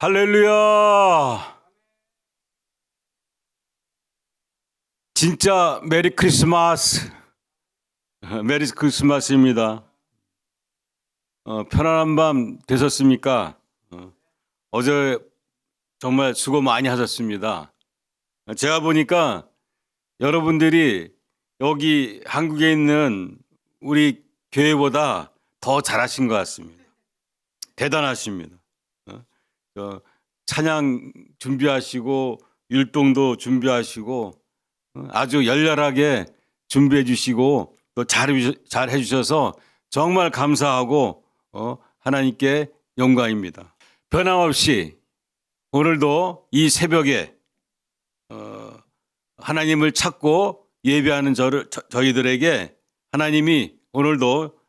할렐루야! 진짜 메리 크리스마스. 메리 크리스마스입니다. 편안한 밤 되셨습니까? 어제 정말 수고 많이 하셨습니다. 제가 보니까 여러분들이 여기 한국에 있는 우리 교회보다 더 잘하신 것 같습니다. 대단하십니다. 찬양 준비하시고 율동도 준비하시고 아주 열렬하게 준비해 주시고 또 잘 해주셔서 정말 감사하고 하나님께 영광입니다. 변함없이 오늘도 이 새벽에 하나님을 찾고 예배하는 저희들에게 하나님이 오늘도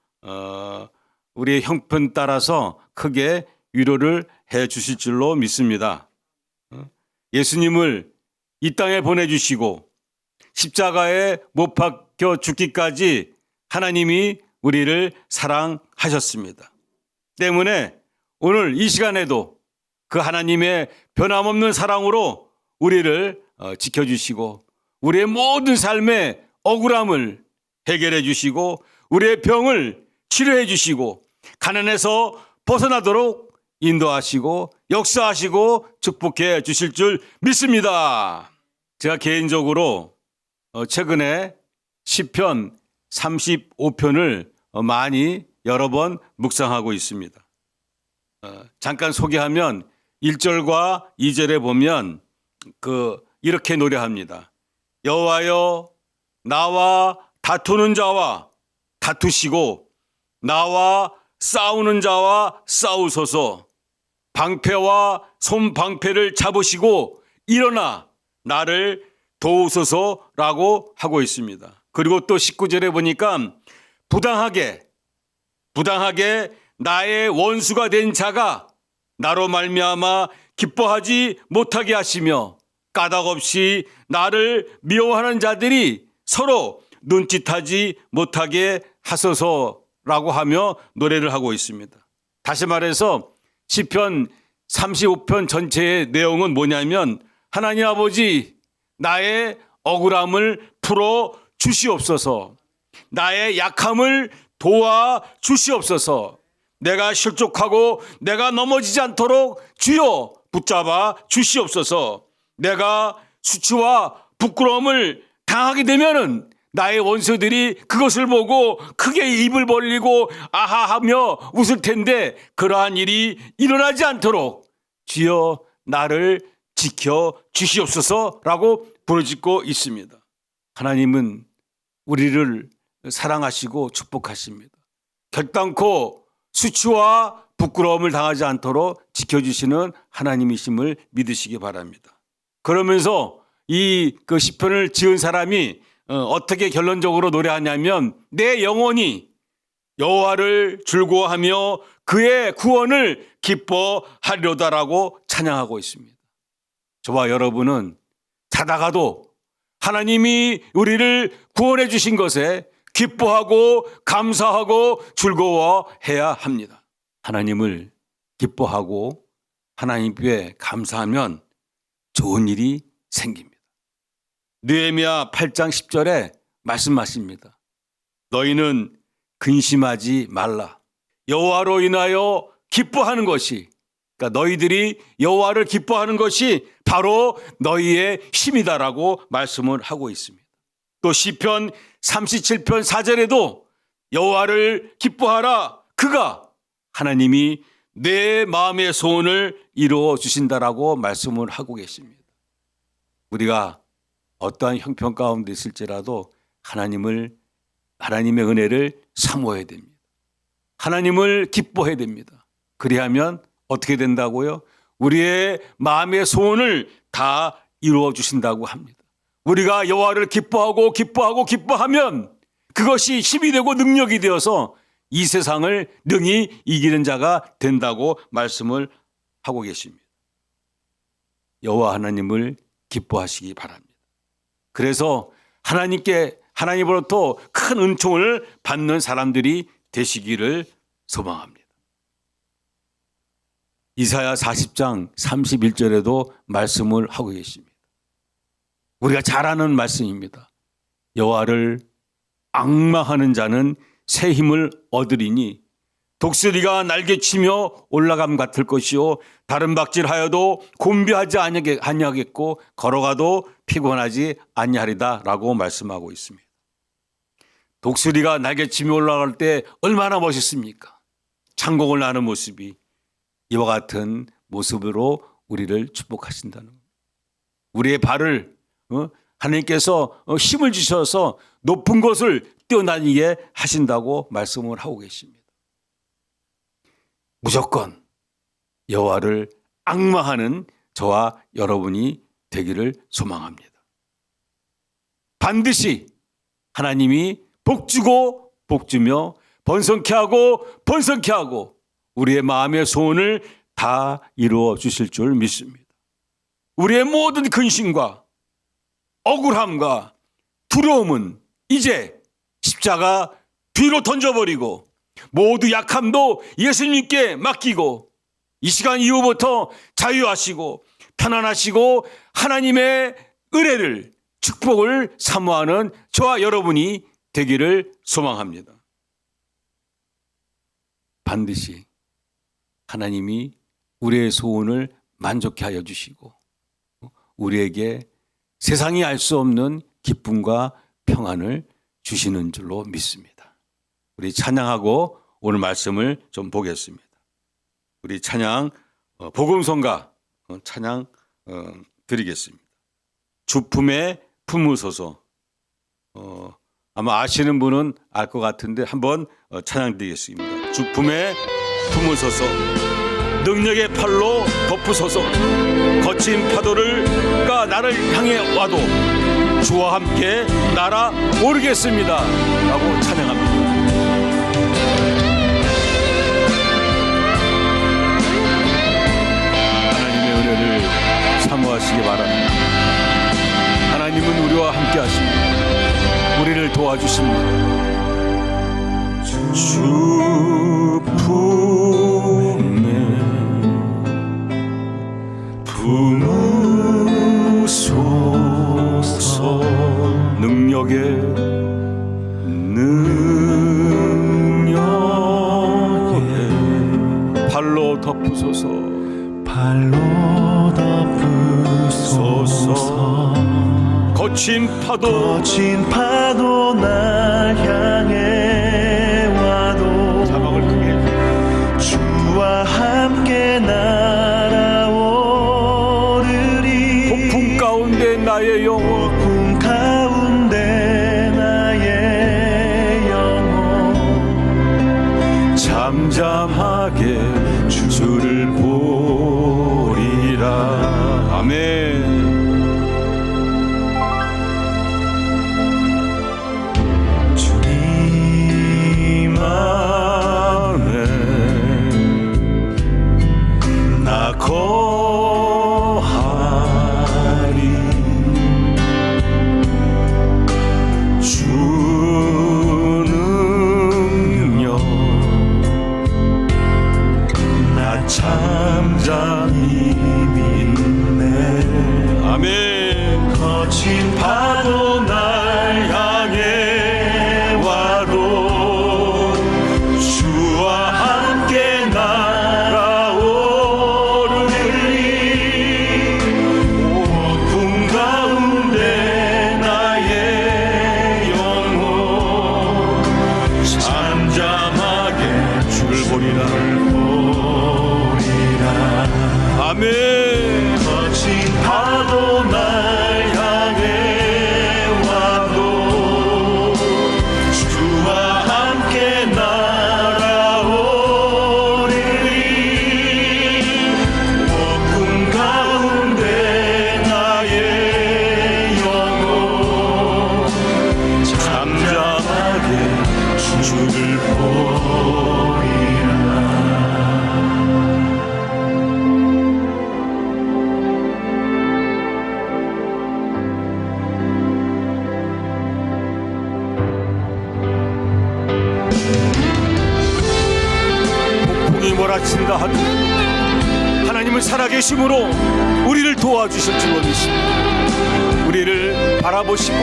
우리의 형편 따라서 크게 위로를 해 주실 줄로 믿습니다. 예수님을 이 땅에 보내주시고 십자가에 못 박혀 죽기까지 하나님이 우리를 사랑하셨습니다. 때문에 오늘 이 시간에도 그 하나님의 변함없는 사랑으로 우리를 지켜주시고 우리의 모든 삶의 억울함을 해결해 주시고 우리의 병을 치료해 주시고 가난에서 벗어나도록 인도하시고 역사하시고 축복해 주실 줄 믿습니다. 제가 개인적으로 최근에 시편 35편을 많이 여러 번 묵상하고 있습니다. 잠깐 소개하면 1절과 2절에 보면 이렇게 노래합니다. 여호와여 나와 다투는 자와 다투시고 나와 싸우는 자와 싸우소서. 방패와 손방패를 잡으시고 일어나 나를 도우소서라고 하고 있습니다. 그리고 또 19절에 보니까 부당하게 나의 원수가 된 자가 나로 말미암아 기뻐하지 못하게 하시며 까닭없이 나를 미워하는 자들이 서로 눈짓하지 못하게 하소서라고 하며 노래를 하고 있습니다. 다시 말해서 시편 35편 전체의 내용은 뭐냐면 하나님 아버지 나의 억울함을 풀어 주시옵소서. 나의 약함을 도와 주시옵소서. 내가 실족하고 내가 넘어지지 않도록 주여 붙잡아 주시옵소서. 내가 수치와 부끄러움을 당하게 되면은 나의 원수들이 그것을 보고 크게 입을 벌리고 아하하며 웃을 텐데 그러한 일이 일어나지 않도록 주여 나를 지켜 주시옵소서라고 부르짖고 있습니다. 하나님은 우리를 사랑하시고 축복하십니다. 결단코 수치와 부끄러움을 당하지 않도록 지켜주시는 하나님이심을 믿으시기 바랍니다. 그러면서 이 시편을 지은 사람이 어떻게 결론적으로 노래하냐면 내 영혼이 여호와를 즐거워하며 그의 구원을 기뻐하리로다라고 찬양하고 있습니다. 저와 여러분은 자다가도 하나님이 우리를 구원해 주신 것에 기뻐하고 감사하고 즐거워해야 합니다. 하나님을 기뻐하고 하나님께 감사하면 좋은 일이 생깁니다. 느헤미야 8장 10절에 말씀하십니다. 너희는 근심하지 말라. 여호와로 인하여 기뻐하는 것이 그러니까 너희들이 여호와를 기뻐하는 것이 바로 너희의 힘이다라고 말씀을 하고 있습니다. 또 시편 37편 4절에도 여호와를 기뻐하라. 그가 하나님이 내 마음의 소원을 이루어 주신다라고 말씀을 하고 계십니다. 우리가 어떠한 형편 가운데 있을지라도 하나님의 은혜를 사모해야 됩니다. 하나님을 기뻐해야 됩니다. 그리하면 어떻게 된다고요? 우리의 마음의 소원을 다 이루어 주신다고 합니다. 우리가 여호와를 기뻐하면 그것이 힘이 되고 능력이 되어서 이 세상을 능히 이기는 자가 된다고 말씀을 하고 계십니다. 여호와 하나님을 기뻐하시기 바랍니다. 그래서 하나님으로부터 큰 은총을 받는 사람들이 되시기를 소망합니다. 이사야 40장 31절에도 말씀을 하고 계십니다. 우리가 잘 아는 말씀입니다. 여호와를 앙망하는 자는 새 힘을 얻으리니 독수리가 날개치며 올라감 같을 것이요 다른 박질하여도 곤비하지 아니하겠고 걸어가도 피곤하지 아니하리다 라고 말씀하고 있습니다. 독수리가 날개치며 올라갈 때 얼마나 멋있습니까? 창공을 나는 모습이 이와 같은 모습으로 우리를 축복하신다는 겁니다. 우리의 발을 하나님께서 힘을 주셔서 높은 곳을 뛰어다니게 하신다고 말씀을 하고 계십니다. 무조건 여호와를 앙망하는 저와 여러분이 되기를 소망합니다. 반드시 하나님이 복주고 복주며 번성케 하고 번성케 하고 우리의 마음의 소원을 다 이루어 주실 줄 믿습니다. 우리의 모든 근심과 억울함과 두려움은 이제 십자가 뒤로 던져버리고 모두 약함도 예수님께 맡기고 이 시간 이후부터 자유하시고 편안하시고 하나님의 은혜를 축복을 사모하는 저와 여러분이 되기를 소망합니다. 반드시 하나님이 우리의 소원을 만족케 하여 주시고 우리에게 세상이 알 수 없는 기쁨과 평안을 주시는 줄로 믿습니다. 우리 찬양하고 오늘 말씀을 좀 보겠습니다. 우리 찬양 복음성가 찬양 드리겠습니다. 주품에 품으소서. 아마 아시는 분은 알 것 같은데 한번 찬양 드리겠습니다. 주품에 품으소서. 능력의 팔로 덮으소서. 거친 파도가 나를 향해 와도 주와 함께 날아오르겠습니다 라고 찬양합니다. 하나님의 은혜를 사모하시기 바랍니다. 하나님은 우리와 함께 하십니다. 우리를 도와주십니다. 주품에 품으소서. 능력에 발로 덮으소서. 발로 덮으소서. 거친 파도 날 향해 와도 자막을 크게 해주세요. 주와 함께 날아오르리. 폭풍 가운데 나의 영혼 폭풍 가운데 나의 영혼 잠잠하게 주를 보리라. 아멘. 거하리. 주 능력 나 잠잠히 믿네. 아멘. 거친 파도 날 향해 와도 주와 함께 아멘. 거친 파도 날 향해 와도 주와 함께 날아오리니. 폭풍 가운데 나의 영혼 잠잠하게 주를 보리라. 폭풍이 몰아친다 하더라도 살아계심으로 우리를 도와주실 줄로 믿습니다. 우리를 바라보시고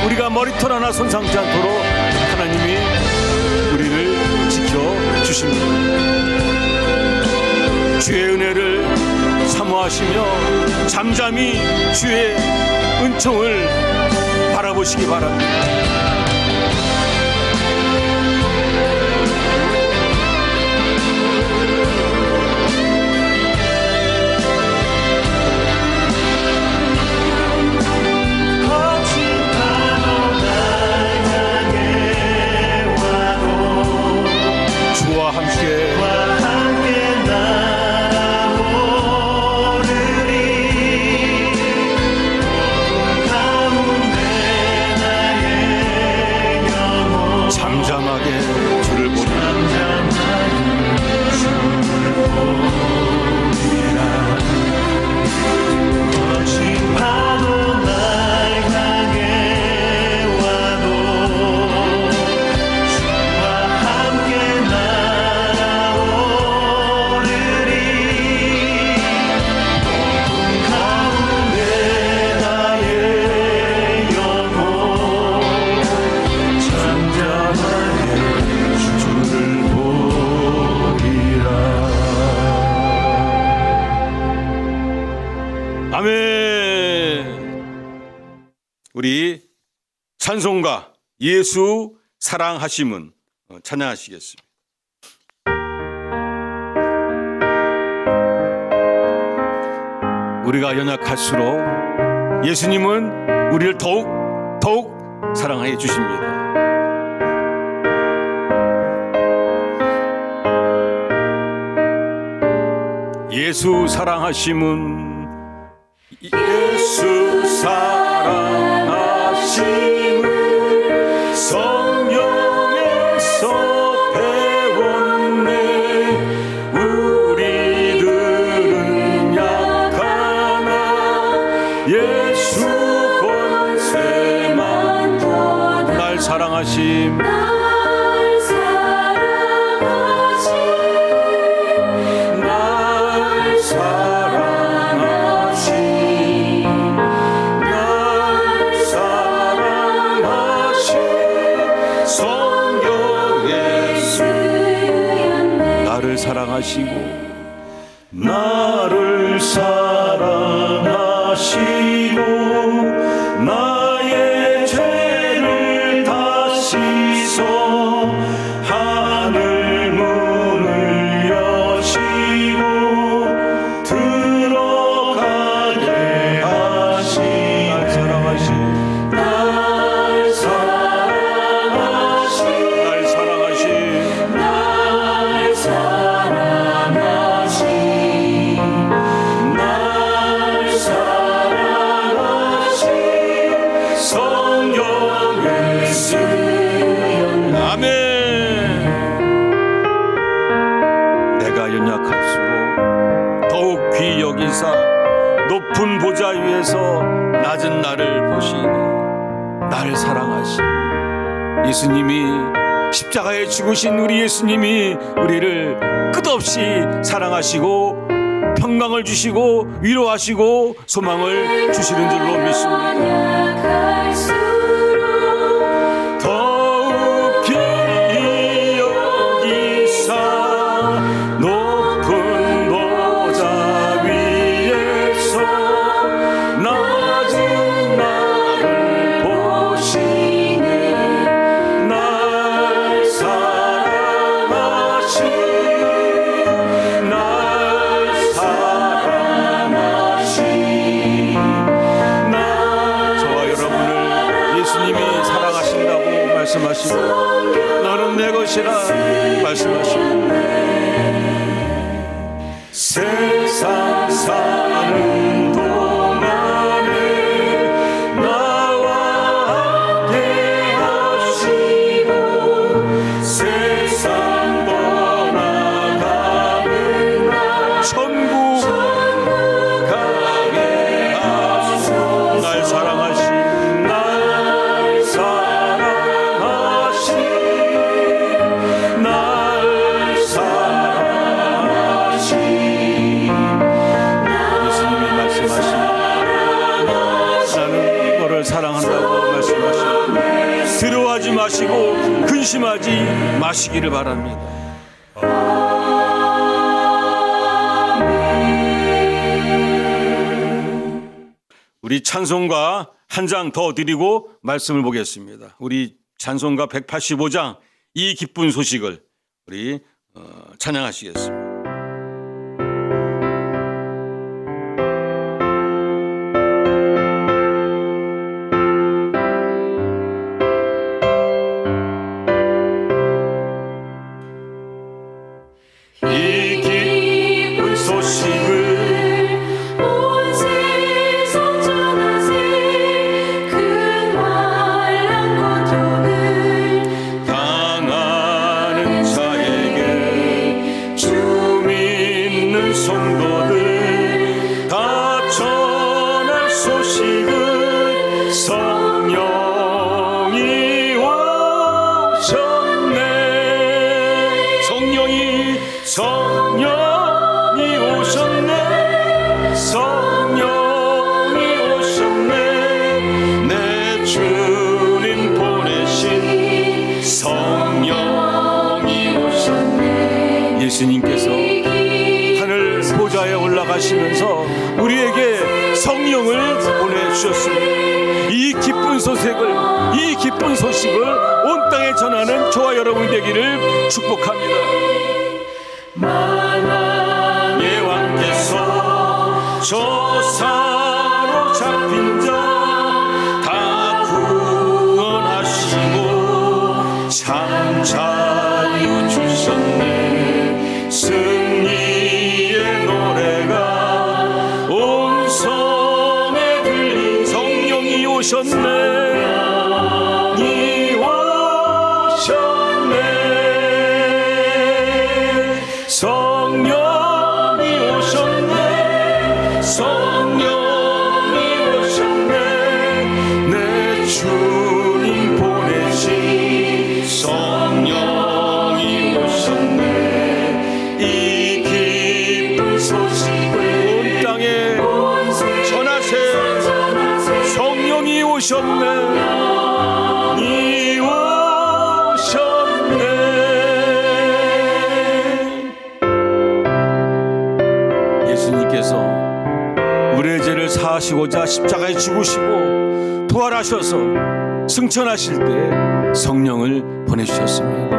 우리가 머리털 하나 손상지 않도록 하나님이 우리를 지켜주십니다. 주의 은혜를 사모하시며 잠잠히 주의 은총을 바라보시기 바랍니다. 주와 함께 잠잠하게 주를 보리라. 거친 파도 날 향해 와도 주와 함께 날아오르리. 높은 가운데 나의 영혼 잠잠하게 주를 보리라. 아멘. 우리 찬송가 예수 사랑하심은 찬양하시겠습니다. 우리가 연약할수록 예수님은 우리를 더욱 사랑해 주십니다. 예수 사랑하심은 예수 사랑하심을 성경에서 배웠네. 우리들은 약하나 예수 권세만 날 사랑하심 사랑하시고 나를 사랑하시고 나의 죄를 다 씻어 하늘 문을 여시고 들어가게 하시. 날 사랑하시 날 사랑하시 날 사랑하시 날 사랑하시 날 사랑하시 성경에 쓰여. 아멘. 내가 연약할수록 더욱 귀히 여기사 높은 보좌 위에서 낮은 나를 보시니 나를 사랑하시. 예수님이 십자가에 죽으신 우리 예수님이 우리를 끝없이 사랑하시고 평강을 주시고 위로하시고 소망을 주시는 줄로 믿습니다. 더욱 귀히 여기사 높은 보좌 위에서 낮은 나를 보시네. 날 사랑하시 날 사랑하시 저와 여러분을 예수님이 사랑하신다고 말씀하시고 너는 내 것이라 말씀하시고 세상 사는 동안에 나와 함께 하시고 세상 떠나가는 날 천국 가게 하소서. 날 사랑하시 날 사랑하시 날 사랑하시 두려워하시고 근심하지 마시기를 바랍니다. 우리 찬송가 한 장 더 드리고 말씀을 보겠습니다. 우리 찬송가 185장 이 기쁜 소식을 우리 찬양하시겠습니다. 이 기쁜 소식을 온 세상 전하세 큰 환난 고통을 당하는 자에게 주 믿는 성도들 다 전할 소식을 성령이 오셨네. 성령이 오셨네. 성령이 오셨네. 내 주님 보내신 성령이 오셨네. 예수님께서 하늘 보좌에 올라가시면서 우리에게 성령을 보내주셨습니다. 이 기쁜 소식을 온 땅에 전하는 저와 여러분이 되기를 축복합니다. 만왕의 왕께서 저 사로잡힌 자 다 구원하시고 참 자유 주셨네. 승리의 노래가 온 성에 들린 성령이 오셨네. 성령이 오셨네. 성령이 오셨네. 내 주님 보내신 성령이 오셨네. 이 기쁜 소식을 온 땅에 전하세. 성령이 오셨네. 이 오셨네. 예수님께서 우리의 죄를 사하시고자 십자가에 죽으시고 부활하셔서 승천하실 때 성령을 보내주셨습니다.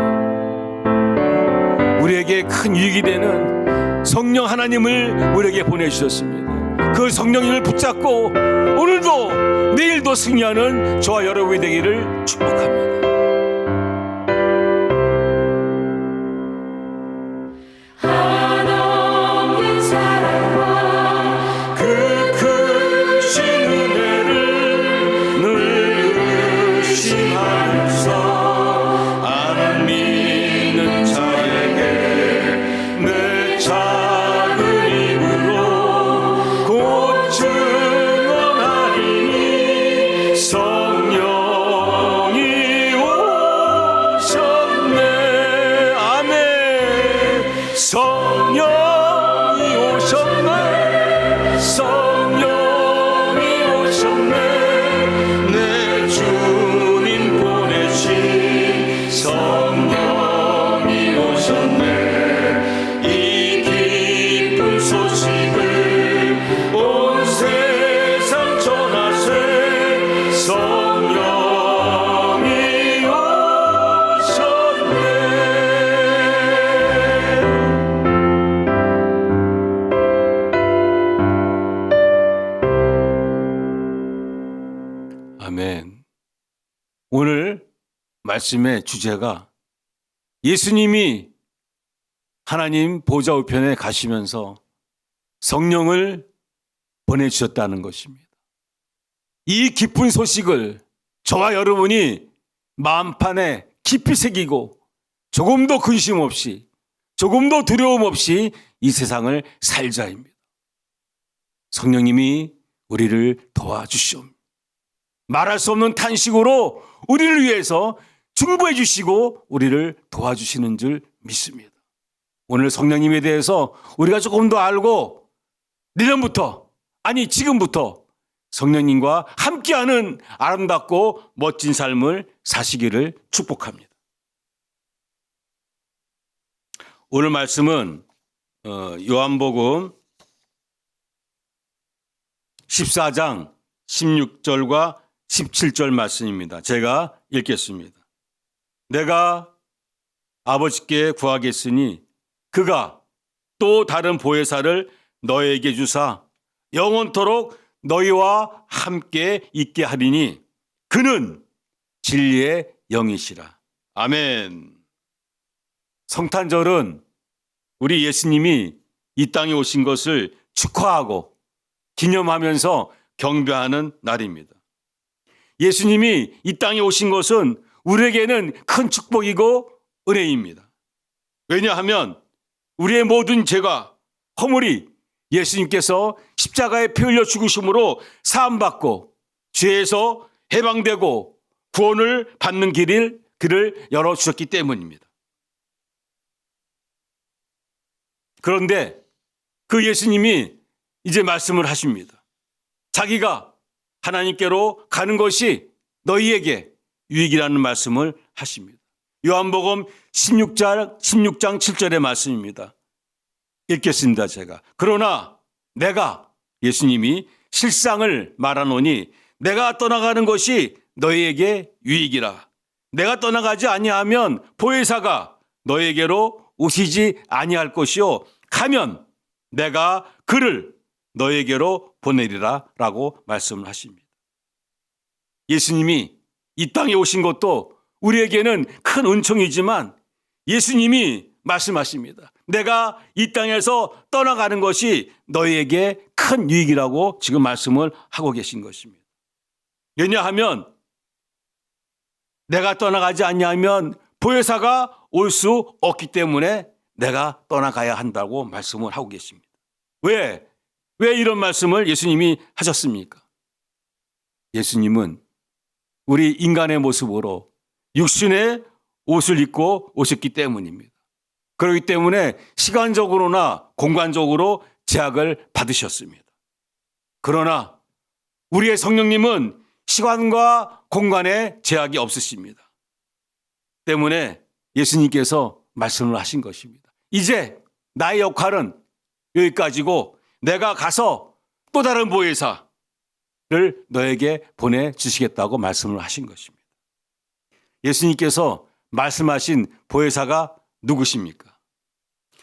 우리에게 큰 유익이 되는 성령 하나님을 우리에게 보내주셨습니다. 그 성령님을 붙잡고 오늘도 내일도 승리하는 저와 여러분이 되기를 축복합니다. 한없는 사랑과 그 크신 은혜를 늘 의심하면서 안 믿는 자에게 내 작은 입으로 곧 증언하리니 성령이 오셨네. 아멘. 성령이 오셨네. 성령이 오셨네. 내 주님 보내신 성령이 오셨네. 이 기쁜 소식을 온 세상 전하세. 성령이 오셨네. 아멘. 오늘 말씀의 주제가 예수님이 하나님 보좌 우편에 가시면서 성령을 보내주셨다는 것입니다. 이 기쁜 소식을 저와 여러분이 마음판에 깊이 새기고 조금도 근심 없이 조금도 두려움 없이 이 세상을 살자입니다. 성령님이 우리를 도와주시옵니다. 말할 수 없는 탄식으로 우리를 위해서 중보해 주시고 우리를 도와주시는 줄 믿습니다. 오늘 성령님에 대해서 우리가 조금 더 알고 내년부터, 아니 지금부터 성령님과 함께하는 아름답고 멋진 삶을 사시기를 축복합니다. 오늘 말씀은 요한복음 14장 16절과 17절 말씀입니다. 제가 읽겠습니다. 내가 아버지께 구하겠으니 그가 또 다른 보혜사를 너에게 주사 영원토록 너희와 함께 있게 하리니 그는 진리의 영이시라. 아멘. 성탄절은 우리 예수님이 이 땅에 오신 것을 축하하고 기념하면서 경배하는 날입니다. 예수님이 이 땅에 오신 것은 우리에게는 큰 축복이고 은혜입니다. 왜냐하면 우리의 모든 죄가 허물이 예수님께서 십자가에 피 흘려 죽으심으로 사함받고 죄에서 해방되고 구원을 받는 길을 열어주셨기 때문입니다. 그런데 그 예수님이 이제 말씀을 하십니다. 자기가 하나님께로 가는 것이 너희에게 유익이라는 말씀을 하십니다. 요한복음 16장 7절의 말씀입니다. 읽겠습니다. 제가. 그러나 내가 예수님이 실상을 말하노니 내가 떠나가는 것이 너희에게 유익이라. 내가 떠나가지 아니하면 보혜사가 너희에게로 오시지 아니할 것이요 가면 내가 그를 너희에게로 보내리라 라고 말씀을 하십니다. 예수님이 이 땅에 오신 것도 우리에게는 큰 은총이지만 예수님이 말씀하십니다. 내가 이 땅에서 떠나가는 것이 너희에게 큰 유익이라고 지금 말씀을 하고 계신 것입니다. 왜냐하면 내가 떠나가지 않냐면 보혜사가 올 수 없기 때문에 내가 떠나가야 한다고 말씀을 하고 계십니다. 왜 이런 말씀을 예수님이 하셨습니까? 예수님은 우리 인간의 모습으로 육신의 옷을 입고 오셨기 때문입니다. 그렇기 때문에 시간적으로나 공간적으로 제약을 받으셨습니다. 그러나 우리의 성령님은 시간과 공간에 제약이 없으십니다. 때문에 예수님께서 말씀을 하신 것입니다. 이제 나의 역할은 여기까지고 내가 가서 또 다른 보혜사를 너에게 보내주시겠다고 말씀을 하신 것입니다. 예수님께서 말씀하신 보혜사가 누구십니까?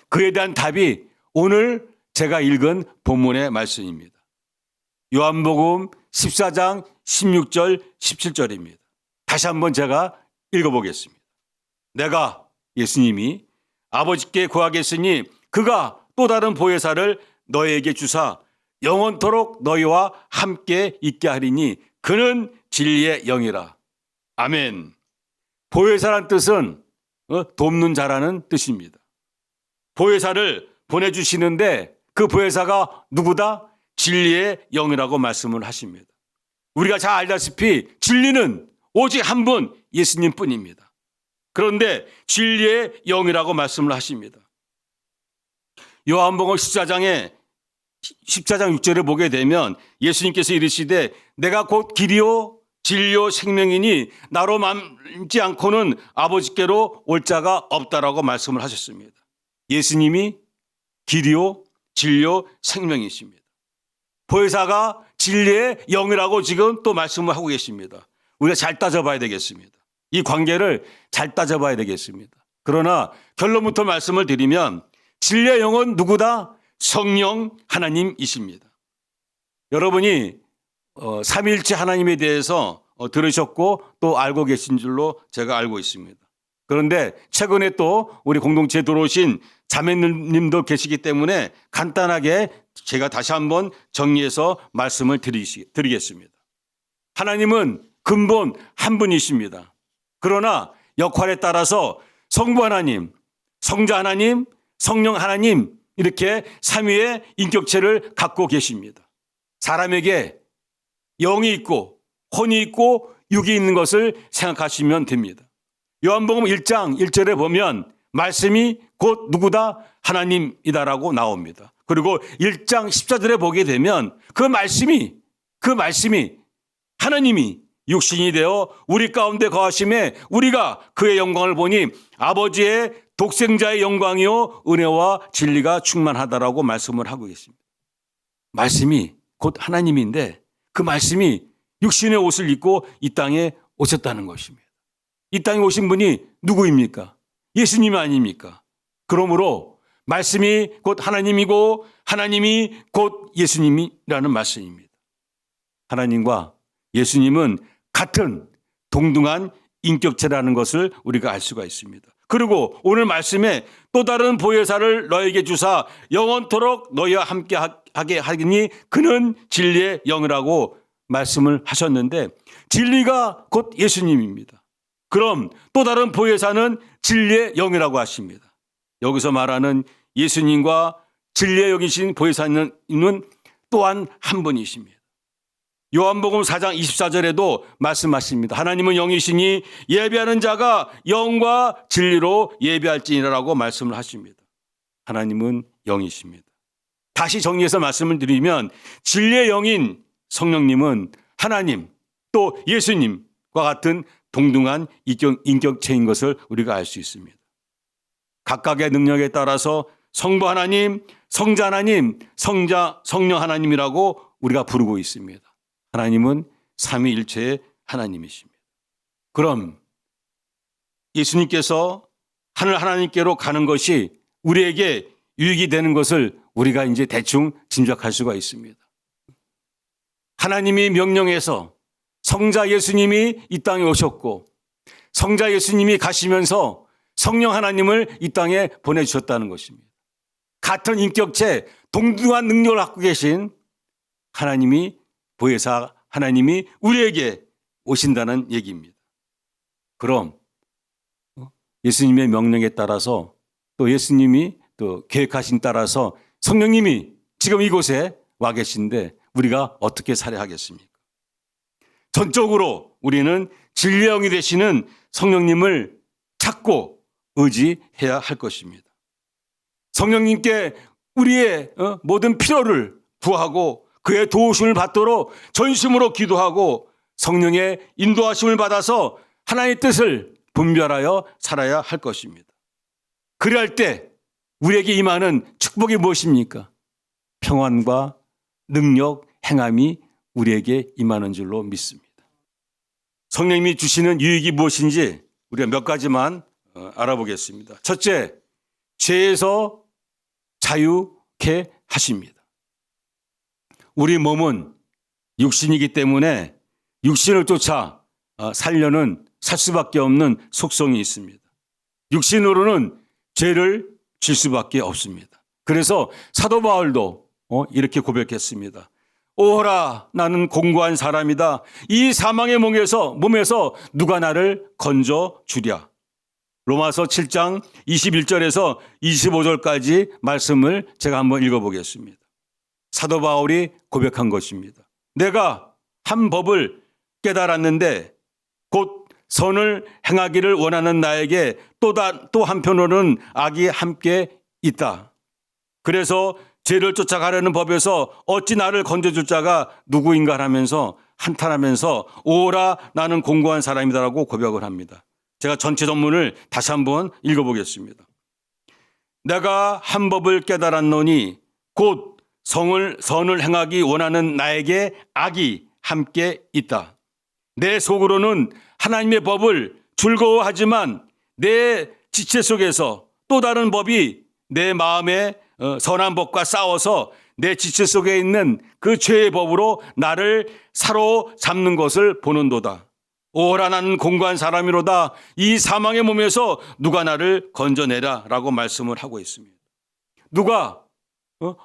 그에 대한 답이 오늘 제가 읽은 본문의 말씀입니다. 요한복음 14장 16절 17절입니다. 다시 한번 제가 읽어보겠습니다. 내가 예수님이 아버지께 구하겠으니 그가 또 다른 보혜사를 너희에게 주사 영원토록 너희와 함께 있게 하리니 그는 진리의 영이라. 아멘. 보혜사란 뜻은 돕는 자라는 뜻입니다. 보혜사를 보내주시는데 그 보혜사가 누구다? 진리의 영이라고 말씀을 하십니다. 우리가 잘 알다시피 진리는 오직 한 분 예수님 뿐입니다. 그런데 진리의 영이라고 말씀을 하십니다. 요한복음 14장 6절에 보게 되면 예수님께서 이르시되 내가 곧 길이요 진리요 생명이니 나로 남지 않고는 아버지께로 올 자가 없다라고 말씀을 하셨습니다. 예수님이 길이요 진리요 생명이십니다. 보혜사가 진리의 영이라고 지금 또 말씀을 하고 계십니다. 우리가 잘 따져봐야 되겠습니다. 이 관계를 잘 따져봐야 되겠습니다. 그러나 결론부터 말씀을 드리면 진리의 영은 누구다? 성령 하나님이십니다. 여러분이 삼위일체 하나님에 대해서 들으셨고 또 알고 계신 줄로 제가 알고 있습니다. 그런데 최근에 또 우리 공동체에 들어오신 자매님도 계시기 때문에 간단하게 제가 다시 한번 정리해서 말씀을 드리겠습니다. 하나님은 근본 한 분이십니다. 그러나 역할에 따라서 성부 하나님, 성자 하나님, 성령 하나님 이렇게 삼위의 인격체를 갖고 계십니다. 사람에게 영이 있고 혼이 있고 육이 있는 것을 생각하시면 됩니다. 요한복음 1장 1절에 보면 말씀이 곧 누구다? 하나님이다라고 나옵니다. 그리고 1장 14절에 보게 되면 그 말씀이 그 말씀이 하나님이 육신이 되어 우리 가운데 거하심에 우리가 그의 영광을 보니 아버지의 독생자의 영광이요 은혜와 진리가 충만하다라고 말씀을 하고 계십니다. 말씀이 곧 하나님인데 그 말씀이 육신의 옷을 입고 이 땅에 오셨다는 것입니다. 이 땅에 오신 분이 누구입니까? 예수님 아닙니까? 그러므로 말씀이 곧 하나님이고 하나님이 곧 예수님이라는 말씀입니다. 하나님과 예수님은 같은 동등한 인격체라는 것을 우리가 알 수가 있습니다. 그리고 오늘 말씀에 또 다른 보혜사를 너에게 주사 영원토록 너희와 함께 하게 하기니 그는 진리의 영이라고 말씀을 하셨는데 진리가 곧 예수님입니다. 그럼 또 다른 보혜사는 진리의 영이라고 하십니다. 여기서 말하는 예수님과 진리의 영이신 보혜사님은 또한 한 분이십니다. 요한복음 4장 24절에도 말씀하십니다. 하나님은 영이시니 예배하는 자가 영과 진리로 예배할지니라고 말씀을 하십니다. 하나님은 영이십니다. 다시 정리해서 말씀을 드리면 진리의 영인 성령님은 하나님 또 예수님과 같은 동등한 인격체인 것을 우리가 알 수 있습니다. 각각의 능력에 따라서 성부 하나님, 성자 하나님, 성령 하나님이라고 우리가 부르고 있습니다. 하나님은 삼위일체의 하나님이십니다. 그럼 예수님께서 하늘 하나님께로 가는 것이 우리에게 유익이 되는 것을 우리가 이제 대충 짐작할 수가 있습니다. 하나님이 명령해서 성자 예수님이 이 땅에 오셨고 성자 예수님이 가시면서 성령 하나님을 이 땅에 보내주셨다는 것입니다. 같은 인격체 동등한 능력을 갖고 계신 하나님이 보혜사 하나님이 우리에게 오신다는 얘기입니다. 그럼 예수님의 명령에 따라서 또 예수님이 또 계획하신 따라서 성령님이 지금 이곳에 와 계신데 우리가 어떻게 살아야 하겠습니까? 전적으로 우리는 진리의 영이 되시는 성령님을 찾고 의지해야 할 것입니다. 성령님께 우리의 모든 필요를 구하고 그의 도우심을 받도록 전심으로 기도하고 성령의 인도하심을 받아서 하나님의 뜻을 분별하여 살아야 할 것입니다. 그럴 때 우리에게 임하는 축복이 무엇입니까? 평안과 능력, 행함이 우리에게 임하는 줄로 믿습니다. 성령님이 주시는 유익이 무엇인지 우리가 몇 가지만 알아보겠습니다. 첫째, 죄에서 자유케 하십니다. 우리 몸은 육신이기 때문에 육신을 쫓아 살려는 살 수밖에 없는 속성이 있습니다. 육신으로는 죄를 질 수밖에 없습니다. 그래서 사도 바울도 이렇게 고백했습니다. 오호라 나는 공고한 사람이다. 이 사망의 몸에서 누가 나를 건져 주랴. 로마서 7장 21절에서 25절까지 말씀을 제가 한번 읽어보겠습니다. 사도 바울이 고백한 것입니다. 내가 한 법을 깨달았는데 곧 선을 행하기를 원하는 나에게 또 한편으로는 악이 함께 있다. 그래서 죄를 쫓아가려는 법에서 어찌 나를 건져줄 자가 누구인가 하면서 한탄하면서 오라 나는 공고한 사람이다라고 고백을 합니다. 제가 전체 전문을 다시 한번 읽어보겠습니다. 내가 한 법을 깨달았노니 곧 선을 행하기 원하는 나에게 악이 함께 있다. 내 속으로는 하나님의 법을 즐거워하지만 내 지체 속에서 또 다른 법이 내 마음에 선한 법과 싸워서 내 지체 속에 있는 그 죄의 법으로 나를 사로잡는 것을 보는도다. 오라 나는 공고한 사람이로다. 이 사망의 몸에서 누가 나를 건져내라 라고 말씀을 하고 있습니다.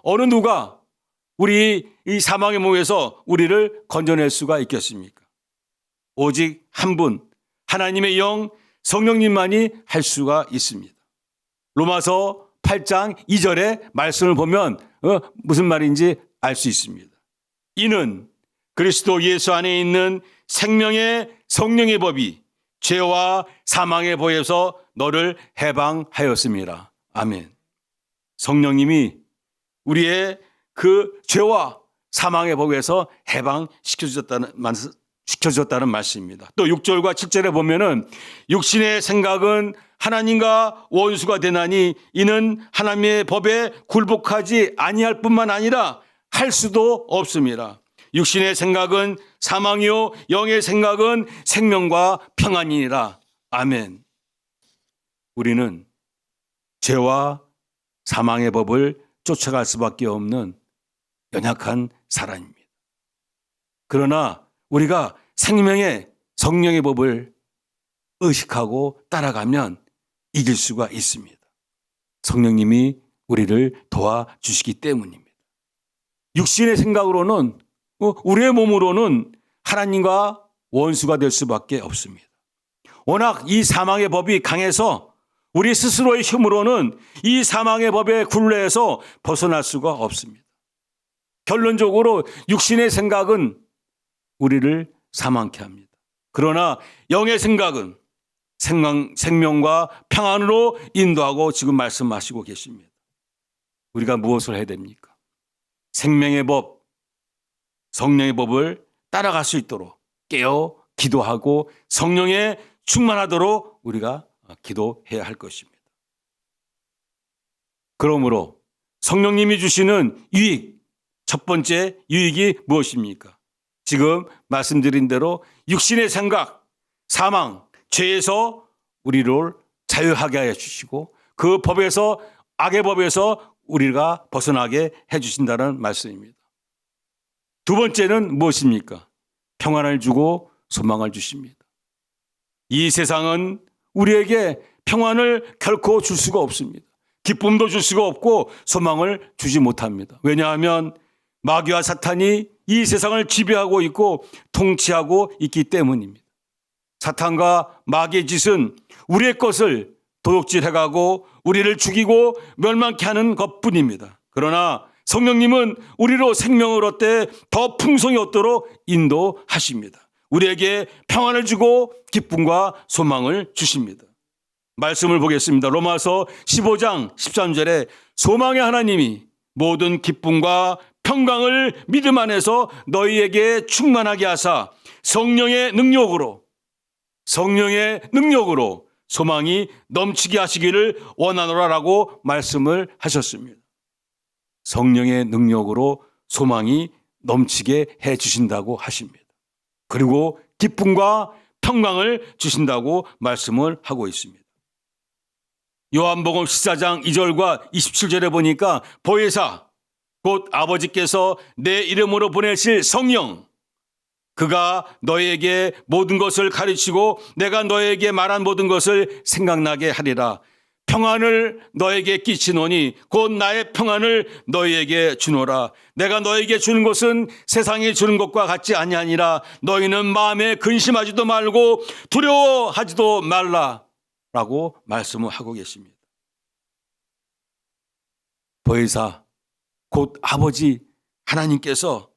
어느 누가 우리 이 사망의 몸에서 우리를 건져낼 수가 있겠습니까? 오직 한 분, 하나님의 영, 성령님만이 할 수가 있습니다. 로마서 8장 2절의 말씀을 보면 무슨 말인지 알 수 있습니다. 이는 그리스도 예수 안에 있는 생명의 성령의 법이 죄와 사망의 법에서 너를 해방하였습니다. 아멘. 성령님이 우리의 그 죄와 사망의 법에서 해방시켜주셨다는 말씀입니다. 또 6절과 7절에 보면은 육신의 생각은 하나님과 원수가 되나니 이는 하나님의 법에 굴복하지 아니할 뿐만 아니라 할 수도 없습니다. 육신의 생각은 사망이요 영의 생각은 생명과 평안이니라. 아멘. 우리는 죄와 사망의 법을 쫓아갈 수밖에 없는 연약한 사람입니다. 그러나 우리가 생명의 성령의 법을 의식하고 따라가면 이길 수가 있습니다. 성령님이 우리를 도와주시기 때문입니다. 육신의 생각으로는 우리의 몸으로는 하나님과 원수가 될 수밖에 없습니다. 워낙 이 사망의 법이 강해서 우리 스스로의 힘으로는 이 사망의 법의 굴레에서 벗어날 수가 없습니다. 결론적으로 육신의 생각은 우리를 사망케 합니다. 그러나 영의 생각은 생명과 평안으로 인도하고 지금 말씀하시고 계십니다. 우리가 무엇을 해야 됩니까? 생명의 법, 성령의 법을 따라갈 수 있도록 깨어 기도하고 성령에 충만하도록 우리가 기도해야 할 것입니다. 그러므로 성령님이 주시는 유익, 첫 번째 유익이 무엇입니까? 지금 말씀드린 대로 육신의 생각, 사망, 죄에서 우리를 자유하게 해 주시고 그 법에서 악의 법에서 우리가 벗어나게 해 주신다는 말씀입니다. 두 번째는 무엇입니까? 평안을 주고 소망을 주십니다. 이 세상은 우리에게 평안을 결코 줄 수가 없습니다. 기쁨도 줄 수가 없고 소망을 주지 못합니다. 왜냐하면 마귀와 사탄이 이 세상을 지배하고 있고 통치하고 있기 때문입니다. 사탄과 마귀의 짓은 우리의 것을 도둑질해가고 우리를 죽이고 멸망케 하는 것뿐입니다. 그러나 성령님은 우리로 생명을 얻되 더 풍성히 얻도록 인도하십니다. 우리에게 평안을 주고 기쁨과 소망을 주십니다. 말씀을 보겠습니다. 로마서 15장 13절에 소망의 하나님이 모든 기쁨과 평강을 믿음 안에서 너희에게 충만하게 하사 성령의 능력으로 소망이 넘치게 하시기를 원하노라라고 말씀을 하셨습니다. 성령의 능력으로 소망이 넘치게 해 주신다고 하십니다. 그리고 기쁨과 평강을 주신다고 말씀을 하고 있습니다. 요한복음 14장 2절과 27절에 보니까 보혜사 곧 아버지께서 내 이름으로 보내실 성령 그가 너희에게 모든 것을 가르치고 내가 너희에게 말한 모든 것을 생각나게 하리라. 평안을 너에게 끼치노니 곧 나의 평안을 너희에게 주노라. 내가 너에게 주는 것은 세상이 주는 것과 같지 아니하니라. 너희는 마음에 근심하지도 말고 두려워하지도 말라라고 말씀을 하고 계십니다. 보혜사 곧 아버지 하나님께서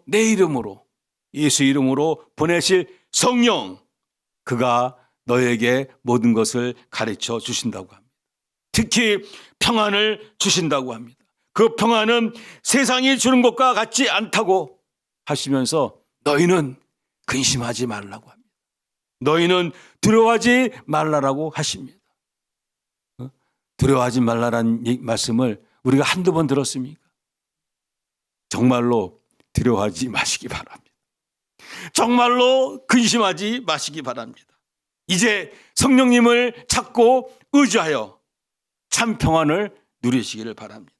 내 이름으로 예수 이름으로 보내실 성령 그가 너에게 모든 것을 가르쳐 주신다고 합니다. 특히 평안을 주신다고 합니다. 그 평안은 세상이 주는 것과 같지 않다고 하시면서 너희는 근심하지 말라고 합니다. 너희는 두려워하지 말라라고 하십니다. 두려워하지 말라라는 말씀을 우리가 한두 번 들었습니까? 정말로 두려워하지 마시기 바랍니다. 정말로 근심하지 마시기 바랍니다. 이제 성령님을 찾고 의지하여 참 평안을 누리시기를 바랍니다.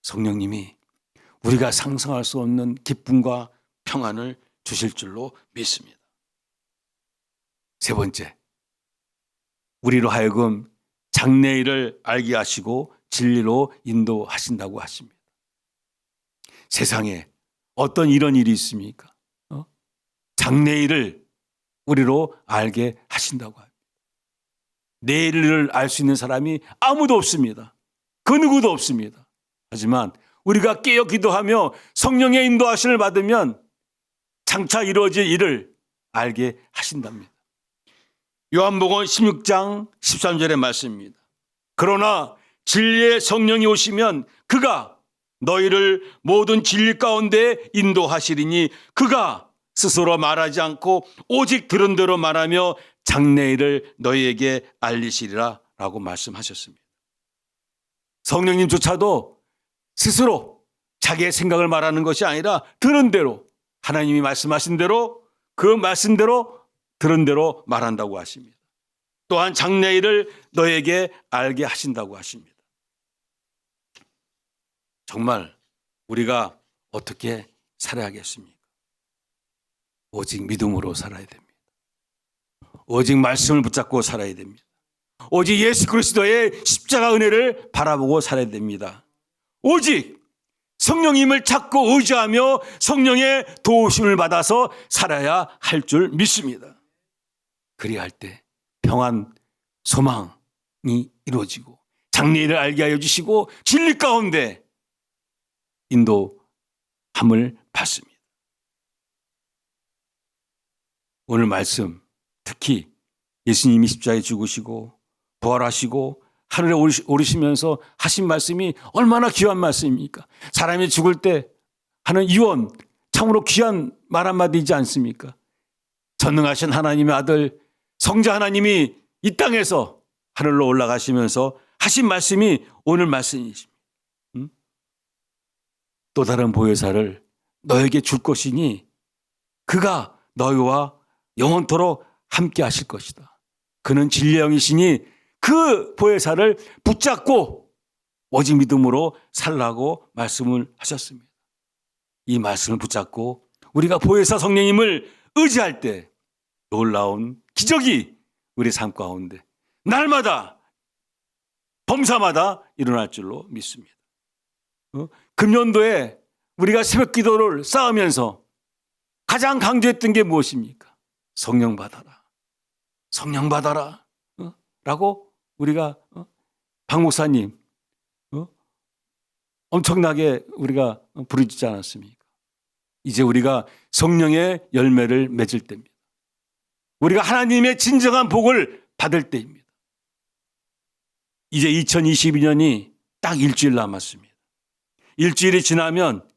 성령님이 우리가 상상할 수 없는 기쁨과 평안을 주실 줄로 믿습니다. 세 번째, 우리로 하여금 장래일을 알게 하시고 진리로 인도하신다고 하십니다. 세상에 어떤 이런 일이 있습니까? 장래일을 우리로 알게 하신다고 합니다. 내일을 알 수 있는 사람이 아무도 없습니다. 그 누구도 없습니다. 하지만 우리가 깨어 기도하며 성령의 인도하심을 받으면 장차 이루어질 일을 알게 하신답니다. 요한복음 16장 13절의 말씀입니다. 그러나 진리의 성령이 오시면 그가 너희를 모든 진리 가운데 인도하시리니 그가 스스로 말하지 않고 오직 들은 대로 말하며 장래일을 너희에게 알리시리라 라고 말씀하셨습니다. 성령님조차도 스스로 자기의 생각을 말하는 것이 아니라 들은 대로, 하나님이 말씀하신 대로, 그 말씀대로 들은 대로 말한다고 하십니다. 또한 장래일을 너에게 알게 하신다고 하십니다. 정말 우리가 어떻게 살아야겠습니까? 오직 믿음으로 살아야 됩니다. 오직 말씀을 붙잡고 살아야 됩니다. 오직 예수 그리스도의 십자가 은혜를 바라보고 살아야 됩니다. 오직 성령님을 찾고 의지하며 성령의 도우심을 받아서 살아야 할 줄 믿습니다. 그리할 때 평안, 소망이 이루어지고 장래일을 알게 하여 주시고 진리 가운데 인도함을 받습니다. 오늘 말씀 특히 예수님이 십자가에 죽으시고 부활하시고 하늘에 오르시면서 하신 말씀이 얼마나 귀한 말씀입니까? 사람이 죽을 때 하는 유언, 참으로 귀한 말 한마디이지 않습니까? 전능하신 하나님의 아들 성자 하나님이 이 땅에서 하늘로 올라가시면서 하신 말씀이 오늘 말씀이십니다. 또 다른 보혜사를 너에게 줄 것이니 그가 너희와 영원토록 함께 하실 것이다. 그는 진리의 영이시니 그 보혜사를 붙잡고 오직 믿음으로 살라고 말씀을 하셨습니다. 이 말씀을 붙잡고 우리가 보혜사 성령님을 의지할 때 놀라운 기적이 우리 삶 가운데 날마다 범사마다 일어날 줄로 믿습니다. 금년도에 우리가 새벽 기도를 쌓으면서 가장 강조했던 게 무엇입니까? 성령 받아라. 성령 받아라. 라고 우리가 박 목사님 엄청나게 우리가 부르짖지 않았습니까? 이제 우리가 성령의 열매를 맺을 때입니다. 우리가 하나님의 진정한 복을 받을 때입니다. 이제 2022년이 딱 일주일 남았습니다. 일주일이 지나면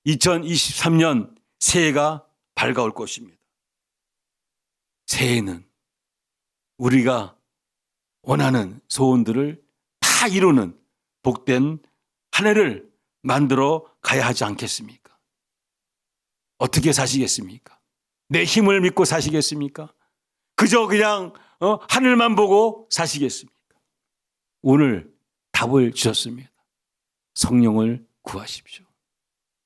2023년 새해가 밝아올 것입니다. 새해는 우리가 원하는 소원들을 다 이루는 복된 한 해를 만들어 가야 하지 않겠습니까? 어떻게 사시겠습니까? 내 힘을 믿고 사시겠습니까? 그저 그냥 하늘만 보고 사시겠습니까? 오늘 답을 주셨습니다. 성령을 구하십시오.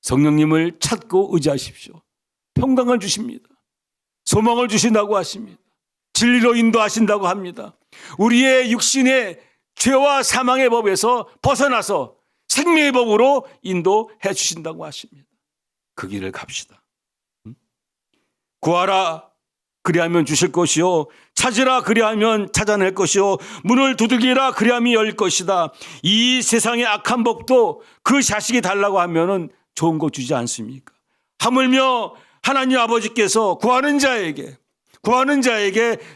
성령님을 찾고 의지하십시오. 평강을 주십니다. 소망을 주신다고 하십니다. 진리로 인도하신다고 합니다. 우리의 육신의 죄와 사망의 법에서 벗어나서 생명의 법으로 인도해 주신다고 하십니다. 그 길을 갑시다. 구하라 그리하면 주실 것이요 찾으라 그리하면 찾아낼 것이요 문을 두들기라 그리하면 열 것이다. 이 세상의 악한 법도 그 자식이 달라고 하면은 좋은 거 주지 않습니까? 하물며 하나님 아버지께서 구하는 자에게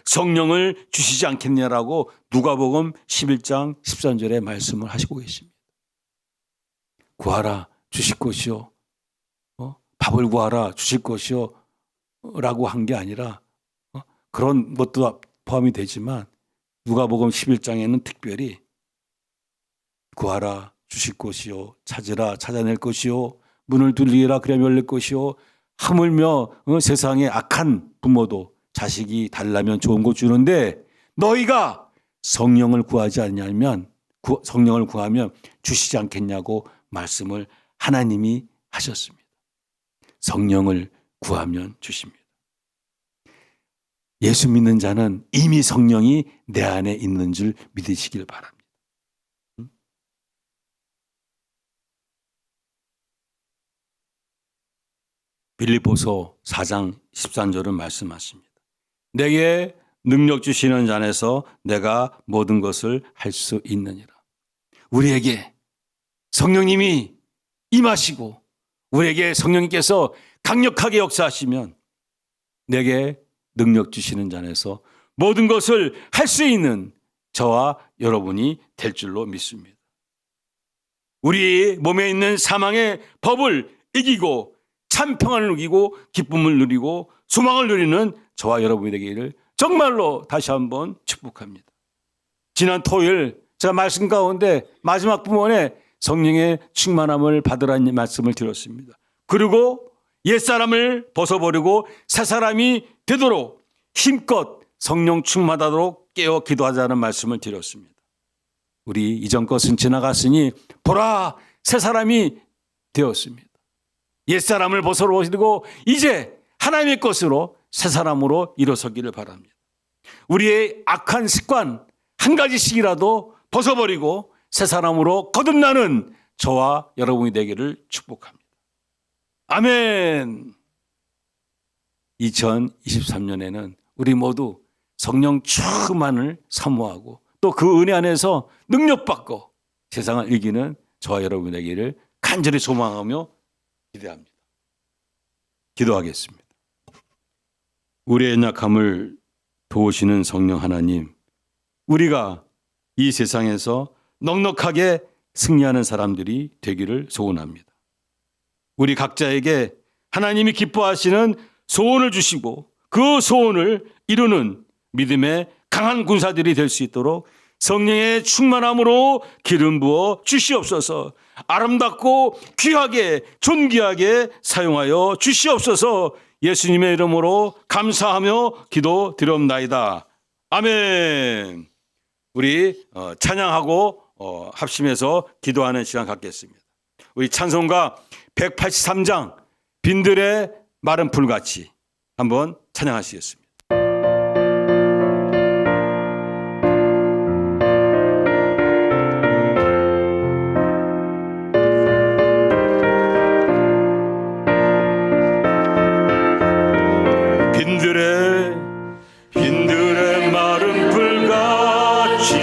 성령을 주시지 않겠냐라고 누가복음 11장 13절에 말씀을 하시고 계십니다. 구하라 주실 것이요 밥을 구하라 주실 것이요 라고 한 게 아니라 그런 것도 포함이 되지만 누가복음 11장에는 특별히 구하라 주실 것이요 찾으라 찾아낼 것이요 문을 두드리라 그리하면 열릴 것이요 하물며 세상의 악한 부모도 자식이 달라면 좋은 거 주는데 너희가 성령을 구하지 않냐면 성령을 구하면 주시지 않겠냐고 말씀을 하나님이 하셨습니다. 성령을 구하면 주십니다. 예수 믿는 자는 이미 성령이 내 안에 있는 줄 믿으시길 바랍니다. 빌립보서 4장 13절은 말씀하십니다. 내게 능력 주시는 자 안에서 내가 모든 것을 할 수 있느니라. 우리에게 성령님이 임하시고 우리에게 성령님께서 강력하게 역사하시면 내게 능력 주시는 자 안에서 모든 것을 할 수 있는 저와 여러분이 될 줄로 믿습니다. 우리 몸에 있는 사망의 법을 이기고 참 평안을 누리고 기쁨을 누리고 소망을 누리는 저와 여러분이 되기를 정말로 다시 한번 축복합니다. 지난 토요일 제가 말씀 가운데 마지막 부분에 성령의 충만함을 받으라는 말씀을 드렸습니다. 그리고 옛사람을 벗어버리고 새사람이 되도록 힘껏 성령 충만하도록 깨어 기도하자는 말씀을 드렸습니다. 우리 이전 것은 지나갔으니 보라 새사람이 되었습니다. 옛사람을 벗어버리고 이제 하나님의 것으로 새사람으로 일어서기를 바랍니다. 우리의 악한 습관 한 가지씩이라도 벗어버리고 새사람으로 거듭나는 저와 여러분이 되기를 축복합니다. 아멘. 2023년에는 우리 모두 성령 충만을 사모하고 또 그 은혜 안에서 능력받고 세상을 이기는 저와 여러분이 되기를 간절히 소망하며 기대합니다. 기도하겠습니다. 우리의 연약함을 도우시는 성령 하나님, 우리가 이 세상에서 넉넉하게 승리하는 사람들이 되기를 소원합니다. 우리 각자에게 하나님이 기뻐하시는 소원을 주시고 그 소원을 이루는 믿음의 강한 군사들이 될 수 있도록 성령의 충만함으로 기름 부어 주시옵소서. 아름답고 귀하게 존귀하게 사용하여 주시옵소서. 예수님의 이름으로 감사하며 기도드리옵나이다. 아멘. 우리 찬양하고 합심해서 기도하는 시간 갖겠습니다. 우리 찬송가 183장 빈들의 마른 풀같이 한번 찬양하시겠습니다. 빈들의 마른 풀같이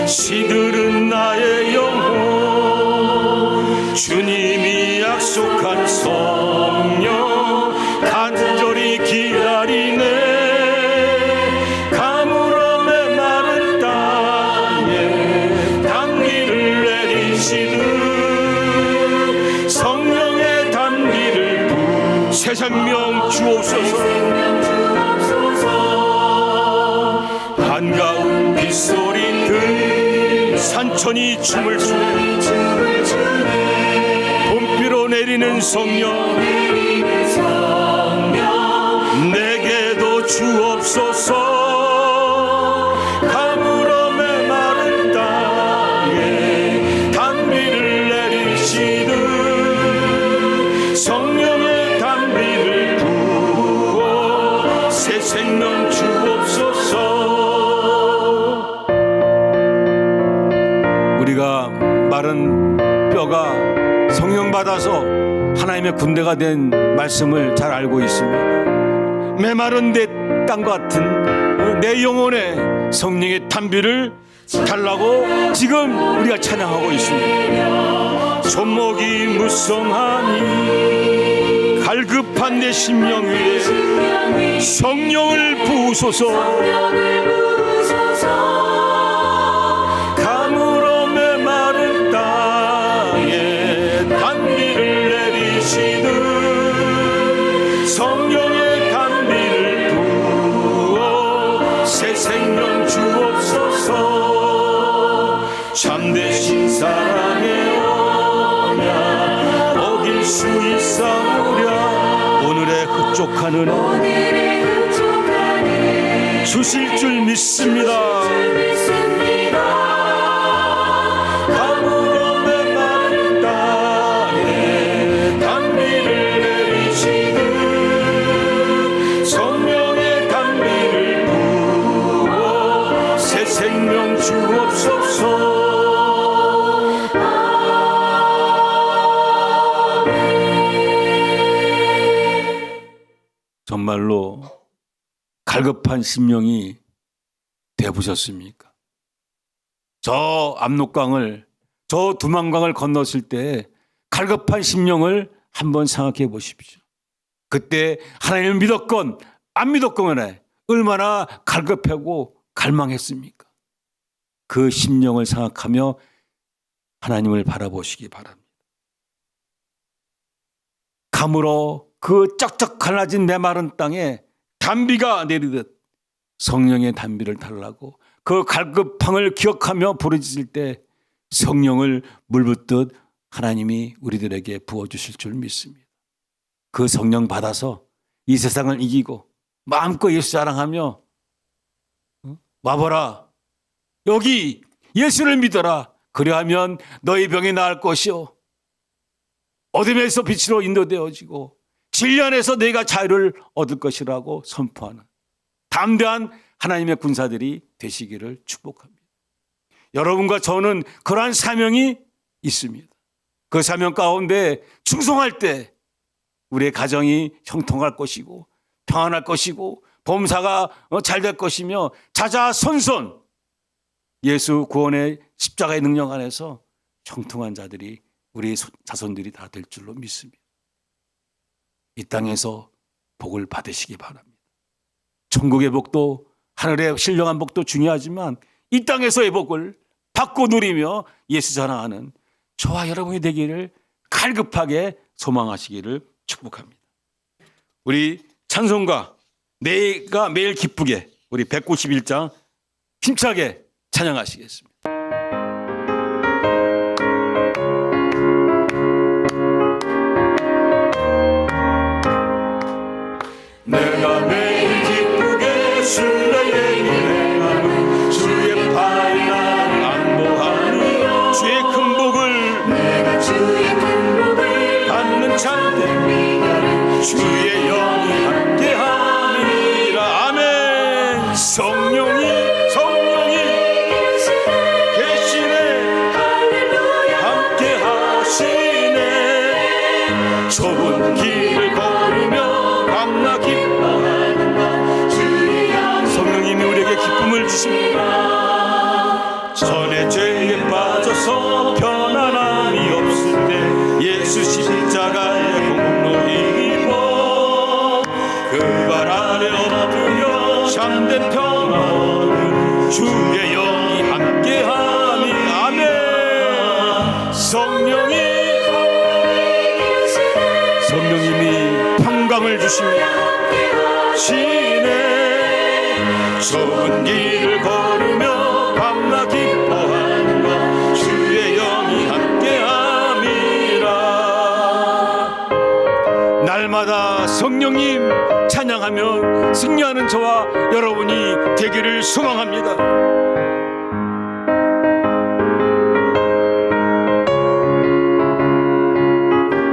시들은 나의 영혼 주님이 약속한 성령 간절히 기다리네. 가물음의 마른 땅에 단비를 내리시듯 성령의 단비를 새 생명 주옵소서. 한가운 빗소리들 산천이 춤을 추네. 봄비로 내리는 성령 내게도 주옵소서. 가물음의 마른 땅에 단비를 내리시듯 성령의 단비를 부어 새 생명 주옵소서. 우리가 마른 뼈가 성령 받아서 하나님의 군대가 된 말씀을 잘 알고 있습니다. 메마른 내 땅 같은 내 영혼에 성령의 단비를 달라고 지금 우리가 찬양하고 있습니다. 손목이 무성하니 갈급한 내 심령 위에 성령을 부으소서. 가물음의 마른 땅에 단비를 내리시듯 성령의 단비를 부어 새 생명 주옵소서. 참되신 사랑의 언약 어길 수 있사오랴. 오늘의 흡족한 은혜 주실 줄 믿습니다. 가물음의 마른 땅에 단비를 내리시듯 성령의 단비를 부어 새 생명 주옵소서. 정말로 갈급한 심령이 되어보셨습니까? 저 압록강을, 저 두만강을 건넜을 때 갈급한 심령을 한번 생각해 보십시오. 그때 하나님을 믿었건 안 믿었건 얼마나 갈급하고 갈망했습니까? 그 심령을 생각하며 하나님을 바라보시기 바랍니다. 감으로 그 쩍쩍 갈라진 메마른 땅에 단비가 내리듯 성령의 단비를 달라고 그 갈급함을 기억하며 부르짖을 때 성령을 물붓듯 하나님이 우리들에게 부어주실 줄 믿습니다. 그 성령 받아서 이 세상을 이기고 마음껏 예수 자랑하며 와보라, 여기 예수를 믿어라, 그리하면 너희 병이 나을 것이요 어둠에서 빛으로 인도되어지고 진리 안에서 너희가 자유를 얻을 것이라고 선포하는 담대한 하나님의 군사들이 되시기를 축복합니다. 여러분과 저는 그러한 사명이 있습니다. 그 사명 가운데 충성할 때 우리의 가정이 형통할 것이고 평안할 것이고 범사가 잘 될 것이며 자자손손 예수 구원의 십자가의 능력 안에서 형통한 자들이 우리 자손들이 다 될 줄로 믿습니다. 이 땅에서 복을 받으시기 바랍니다. 천국의 복도 하늘의 신령한 복도 중요하지만 이 땅에서의 복을 받고 누리며 예수 자랑하는 저와 여러분이 되기를 갈급하게 소망하시기를 축복합니다. 우리 찬송가 내가 매일 기쁘게 우리 191장 힘차게 찬양하시겠습니다. 내가 매일 기쁘게 순례의 길에 가는 주의 팔이 나를 안보하며 주의 큰 복을 내가 주의 큰 복을 받는 자들 주의 영이 함께하니라. 아멘. 성령이 계시네, 함께하시네. 좁은 길을 걸으며 밤낮 기뻐하는 주의 영. 성령님이 우리에게 기쁨을 주십니다. 전에 죄에 빠져서 편안함이 없을 때 예수 십자가의 공로 입어 그 발 아래 엎드려 참된 평안을 주의 영이 함께하니. 아멘. 성령님이 평강을 주십니다. 시내 좁은 길을 걸으며 밤낮 기뻐하는 것 주의 영이 함께함이라. 날마다 성령님 찬양하며 승리하는 저와 여러분이 되기를 소망합니다.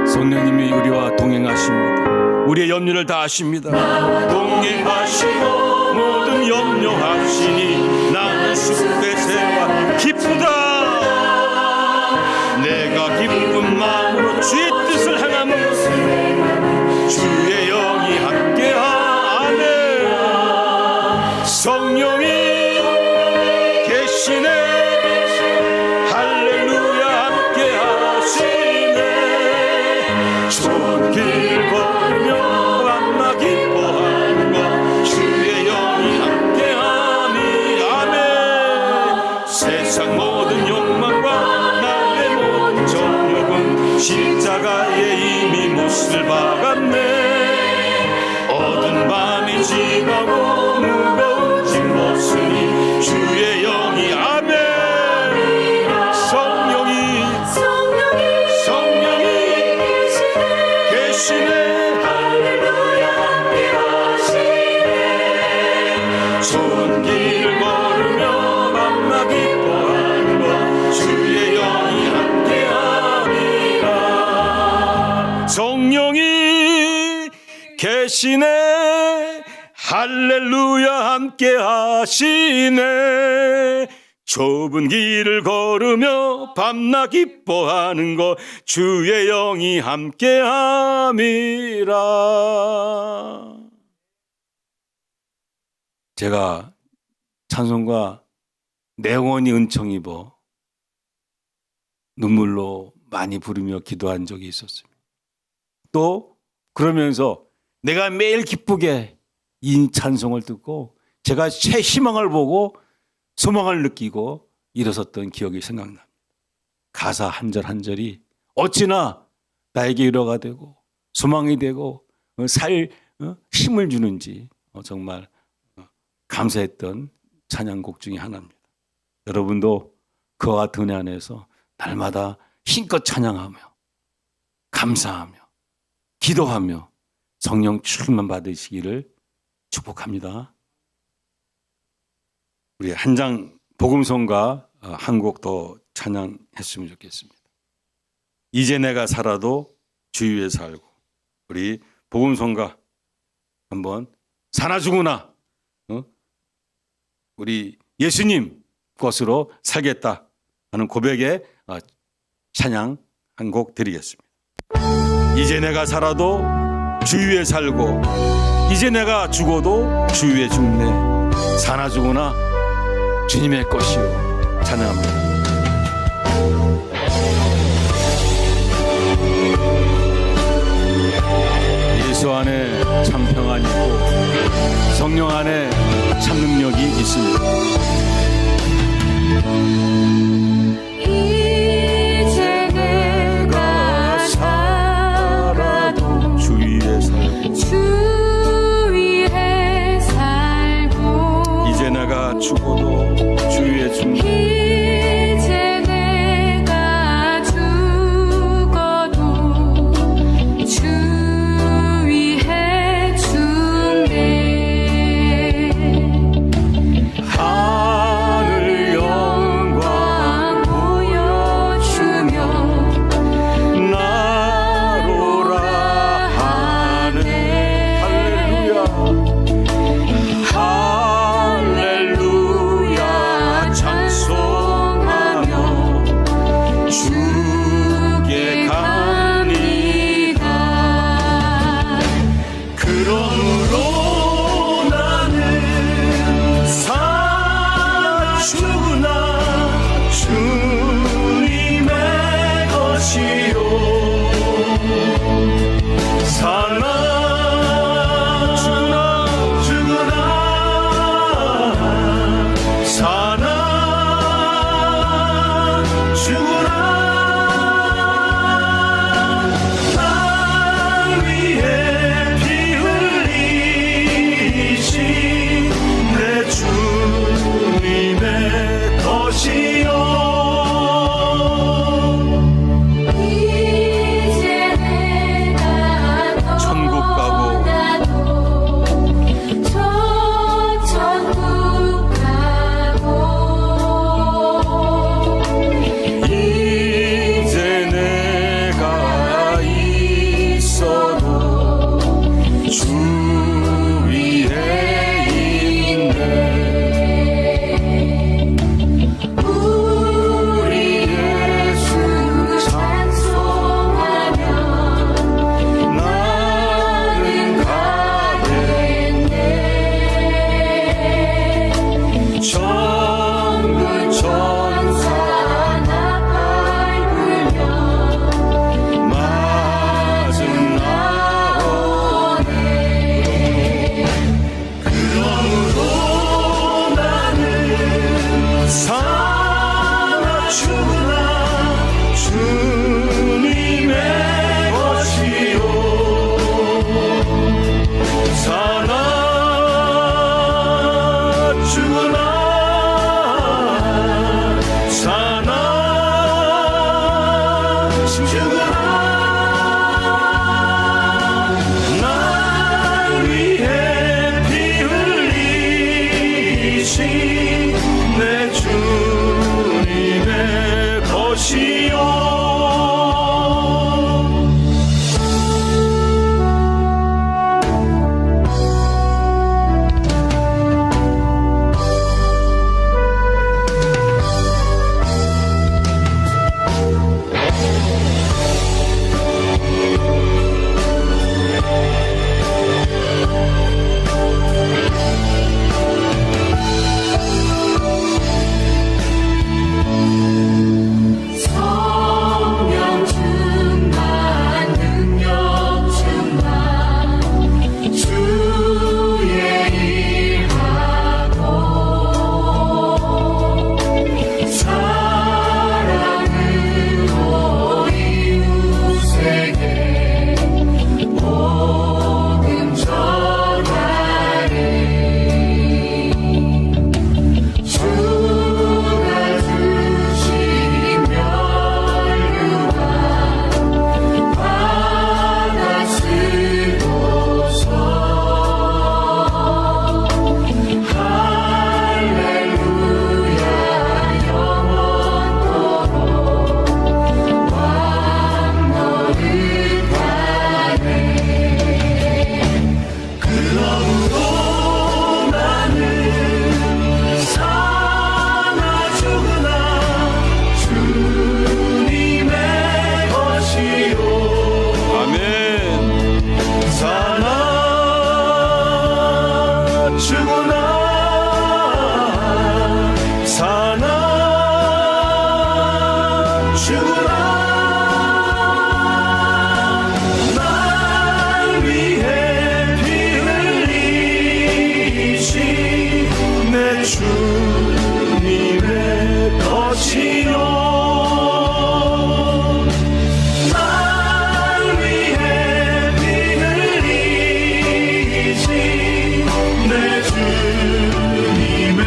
성령님이 우리와 동행하십니다. 우리의 염려를 다 아십니다. 동행하시고 모든 염려하시니 나는 숲의 새와 기쁘다. 내가 기쁜 마음으로 주의 뜻을 행하며 주의 영이 함께하네. 성령이 계시네, 할렐루야 함께하시네. 좋은 길 걸으며 밤낮 기뻐하는 것 주의 영이 함께하니. 아멘. 세상 모든 욕망과 나의 모든 정욕은 십자가에 이미 못을 박았네. 어두운 밤이 지나고 무거운 짐 벗으니 주의 영이. 아멘. 성령이 계시네, 좋은 길 걸으며 밤낮 기뻐하는 것 주의 영이 함께하니라. 성령이 계시네, 할렐루야 함께하시네. 좁은 길을 걸으며 밤낮 기뻐하는 것 주의 영이 함께함이라. 제가 찬송가 내 영혼이 은총 입어 눈물로 많이 부르며 기도한 적이 있었습니다. 또 그러면서 내가 매일 기쁘게 이 찬송을 듣고 제가 새 희망을 보고 소망을 느끼고 일어섰던 기억이 생각납니다. 가사 한 절 한 절이 어찌나 나에게 위로가 되고 소망이 되고 힘을 주는지 정말 감사했던 찬양곡 중에 하나입니다. 여러분도 그와 같은 은혜 안에서 날마다 힘껏 찬양하며 감사하며 기도하며 성령 충만 받으시기를 축복합니다. 우리 한 장 복음송가 한 곡 더 찬양했으면 좋겠습니다. 이제 내가 살아도 주 위에 살고. 우리 복음송가 한번 사나 죽으나 우리 예수님 것으로 살겠다 하는 고백에 찬양 한 곡 드리겠습니다. 이제 내가 살아도 주 위에 살고 이제 내가 죽어도 주 위에 죽네. 사나 죽으나 주님의 것이요. 찬양합니다. 예수 안에 참 평안이 있고 성령 안에 참 능력이 있습니다. 이제 내가 살아도 주 위에 살고 주 위에 살고 이제 내가 죽어도 주 위에 죽네. 이제 내가 죽어도 주 위에 죽네. 하늘 영광 죽으나 사나 죽으나 날 위해 피 흘리신 내 주님의 것이요 날 위해 피 흘리신 내 주님의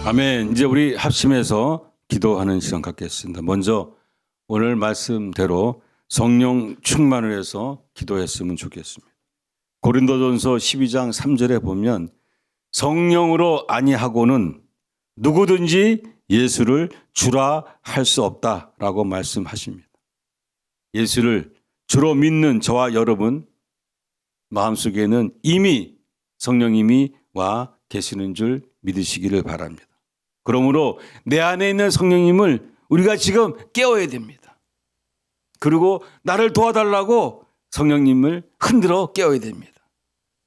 아멘. 이제 우리 합심해서 기도하는 시간 갖겠습니다. 먼저 오늘 말씀대로 성령 충만을 해서 기도했으면 좋겠습니다. 고린도전서 12장 3절에 보면 성령으로 아니하고는 누구든지 예수를 주라 할 수 없다라고 말씀하십니다. 예수를 주로 믿는 저와 여러분 마음속에는 이미 성령님이 와 계시는 줄 믿으시기를 바랍니다. 그러므로 내 안에 있는 성령님을 우리가 지금 깨워야 됩니다. 그리고 나를 도와달라고 성령님을 흔들어 깨워야 됩니다.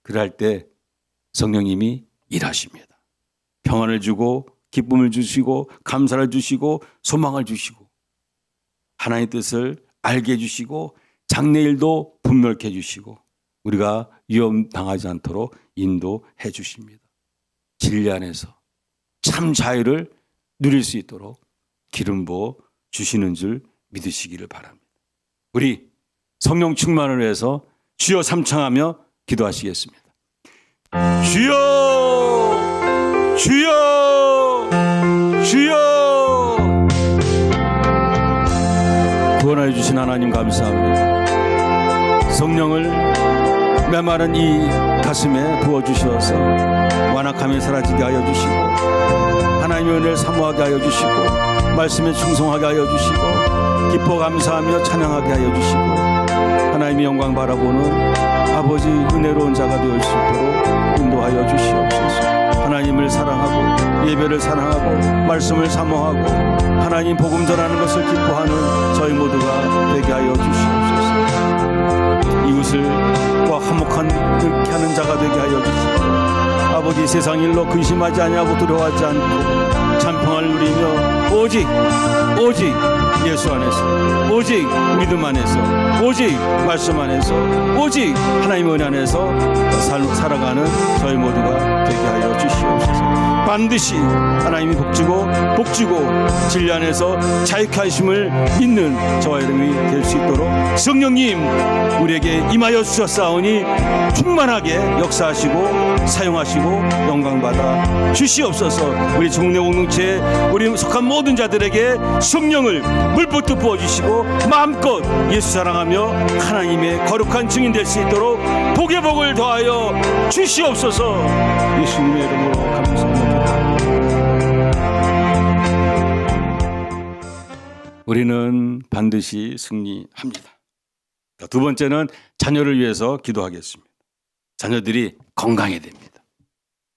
그럴 때 성령님이 일하십니다. 평안을 주고 기쁨을 주시고 감사를 주시고 소망을 주시고 하나님의 뜻을 알게 해주시고 장래일도 분명케 해주시고 우리가 위험당하지 않도록 인도해 주십니다. 진리 안에서 참 자유를 누릴 수 있도록 기름 부어 주시는 줄 믿으시기를 바랍니다. 우리 성령 충만을 위해서 주여 삼창하며 기도하시겠습니다. 주여 주여 주여 구원하여 주신 하나님 감사합니다. 성령을 메마른 이 가슴에 부어주셔서 완악함이 사라지게 하여 주시고 하나님의 은혜를 사모하게 하여 주시고 말씀에 충성하게 하여 주시고 기뻐 감사하며 찬양하게 하여 주시고 하나님의 영광 바라보는 아버지 은혜로운 자가 되어 수 있도록 인도하여 주시옵소서. 하나님을 사랑하고 예배를 사랑하고 말씀을 사모하고 하나님 복음 전하는 것을 기뻐하는 저희 모두가 되게 하여 주시옵소서. 이웃을 과 화목한 그렇게 하는 자가 되게 하여 주시고 아버지 세상 일로 근심하지 아니하고 두려워하지 않고 참평을 누리며 오직 예수 안에서 오직 믿음 안에서 오직 말씀 안에서 오직 하나님의 은혜 안에서 살아가는 저희 모두가 되게 하여 주시옵소서. 반드시 하나님이 복주고 진리 안에서 자유케 하심을 믿는 저와 여러분이 될 수 있도록 성령님 우리에게 임하여 주셨사오니 충만하게 역사하시고 사용하시고 영광받아 주시옵소서. 우리 종래 공동체에 우리 속한 모든 자들에게 성령을 물붓듯 부어주시고 마음껏 예수 사랑하며 하나님의 거룩한 증인 될 수 있도록 복의 복을 더하여 주시옵소서. 예수님의 이름으로 감사합니다. 우리는 반드시 승리합니다. 두 번째는 자녀를 위해서 기도하겠습니다. 자녀들이 건강해야 됩니다.